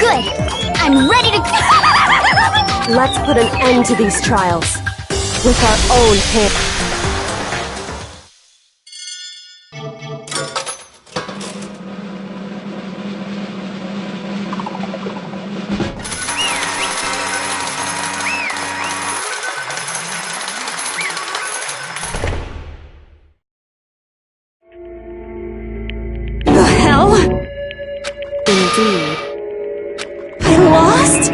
[SPEAKER 10] Good. I'm ready to...
[SPEAKER 11] Let's put an end to these trials. With our own hands.
[SPEAKER 9] The hell?
[SPEAKER 11] Indeed.
[SPEAKER 9] I lost?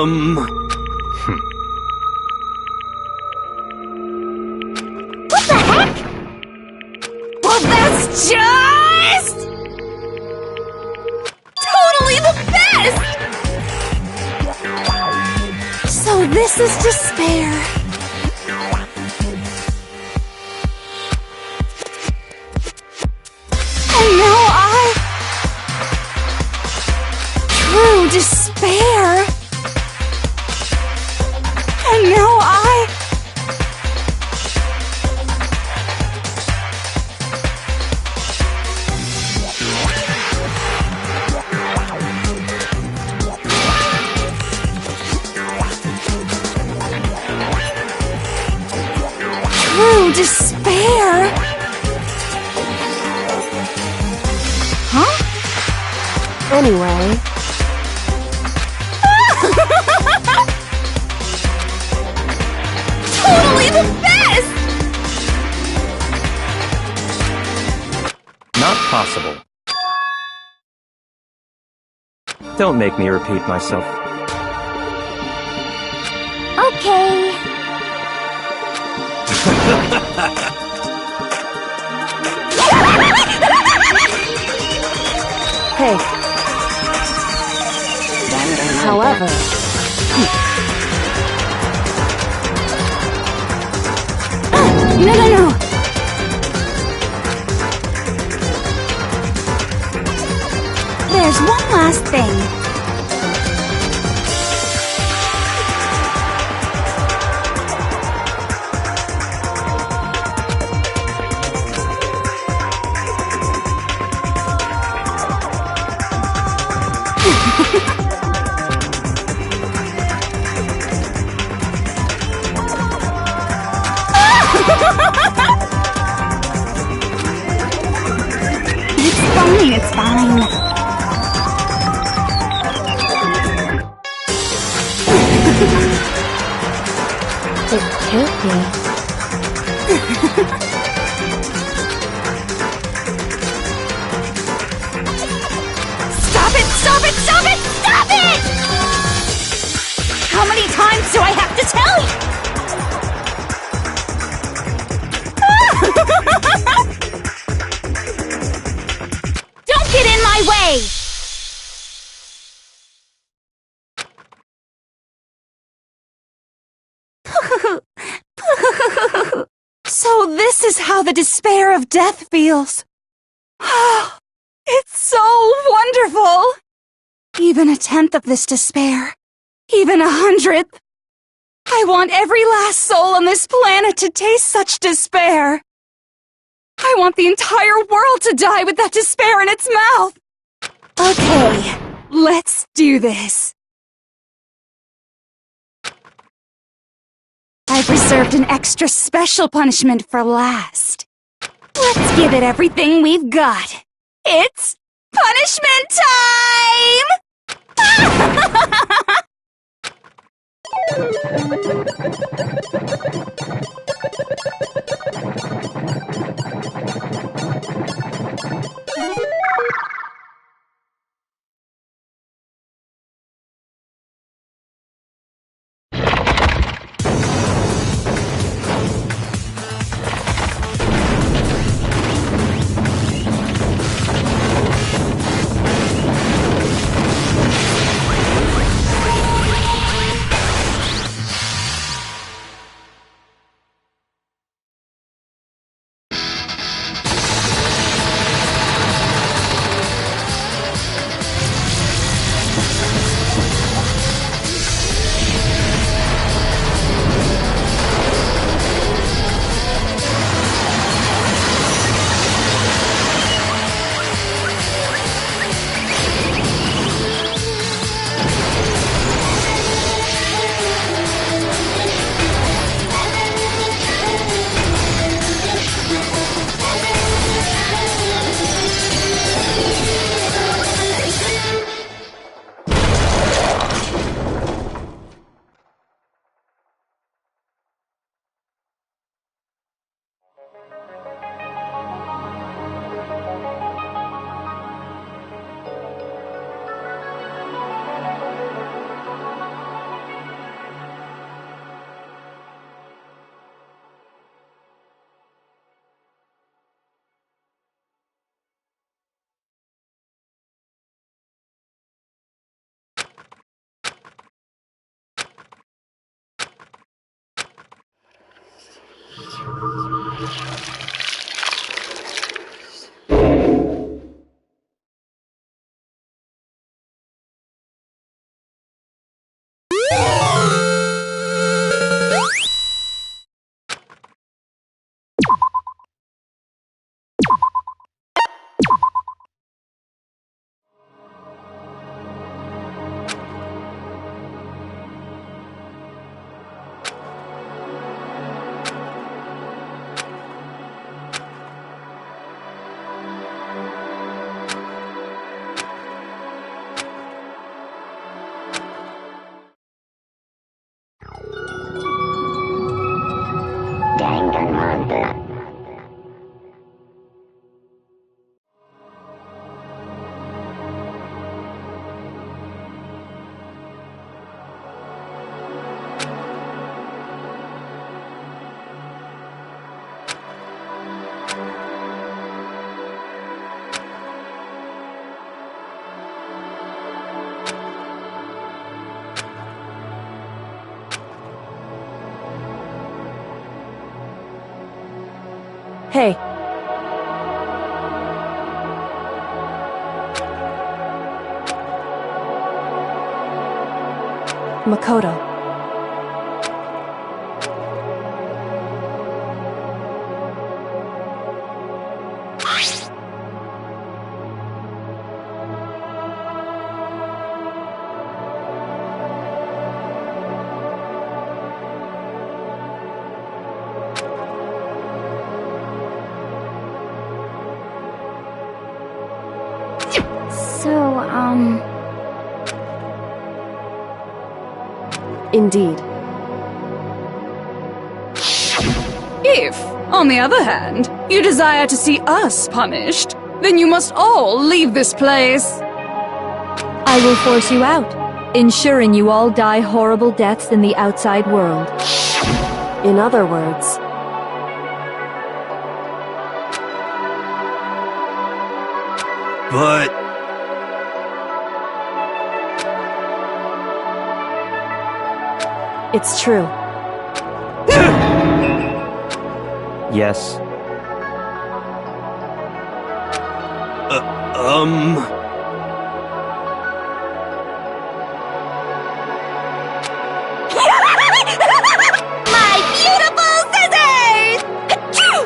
[SPEAKER 6] What the heck?
[SPEAKER 7] Well, that's just... totally the best! So this is despair. And now true despair. And now true despair. Huh?
[SPEAKER 11] Anyway,
[SPEAKER 7] totally the best!
[SPEAKER 4] Not possible. Don't make me repeat myself.
[SPEAKER 10] Okay.
[SPEAKER 11] hey. However,
[SPEAKER 7] No. There's one last thing. It's fine.
[SPEAKER 10] It can't be.
[SPEAKER 7] Stop it! Stop it! Stop it! Stop it! How many times do I have to tell you? Don't get in my way! So this is how the despair of death feels. It's so wonderful! Even a tenth of this despair, even 100th. I want every last soul on this planet to taste such despair. I want the entire world to die with that despair in its mouth. Okay, let's do this. I've reserved an extra special punishment for last. Let's give it everything we've got. It's punishment time!
[SPEAKER 11] Hey. Makoto. Indeed.
[SPEAKER 7] If, on the other hand, you desire to see us punished, then you must all leave this place.
[SPEAKER 8] I will force you out, ensuring you all die horrible deaths in the outside world.
[SPEAKER 11] In other words...
[SPEAKER 5] But...
[SPEAKER 11] It's true.
[SPEAKER 4] Yes.
[SPEAKER 6] My beautiful scissors! Achoo!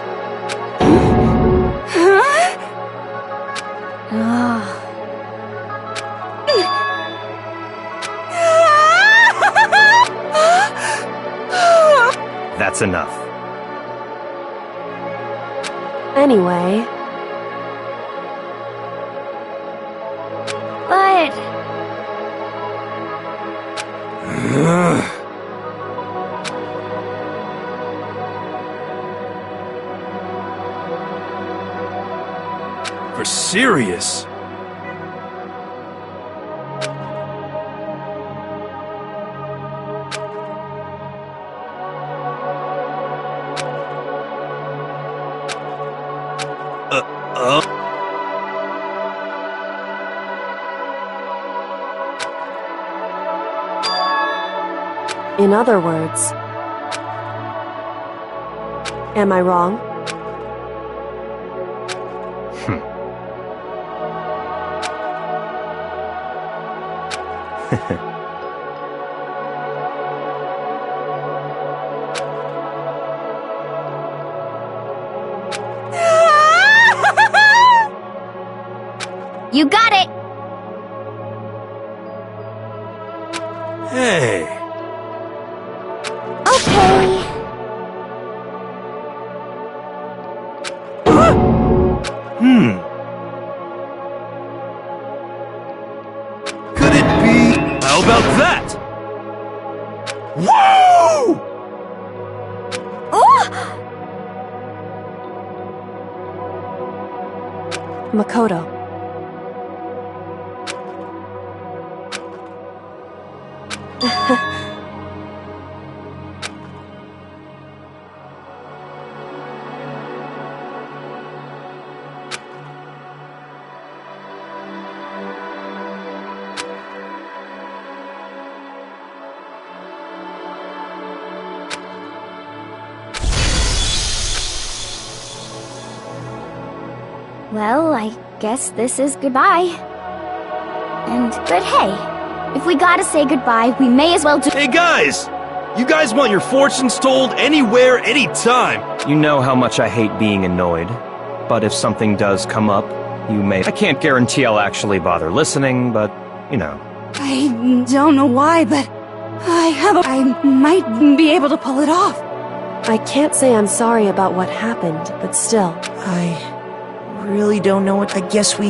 [SPEAKER 4] That's enough.
[SPEAKER 11] Anyway...
[SPEAKER 6] But...
[SPEAKER 5] For serious?
[SPEAKER 11] In other words... Am I wrong?
[SPEAKER 6] You got it!
[SPEAKER 5] Hey.
[SPEAKER 6] Okay.
[SPEAKER 5] Could it be... How about that? Woo!
[SPEAKER 11] Makoto.
[SPEAKER 10] Well, I guess this is goodbye. But hey, if we gotta say goodbye, we may as well do—
[SPEAKER 5] Hey guys! You guys want your fortunes told anywhere, anytime!
[SPEAKER 4] You know how much I hate being annoyed. But if something does come up, you may... I can't guarantee I'll actually bother listening, but, you know.
[SPEAKER 7] I don't know why, but I might be able to pull it off.
[SPEAKER 11] I can't say I'm sorry about what happened, but still.
[SPEAKER 2] I really don't know what... I guess we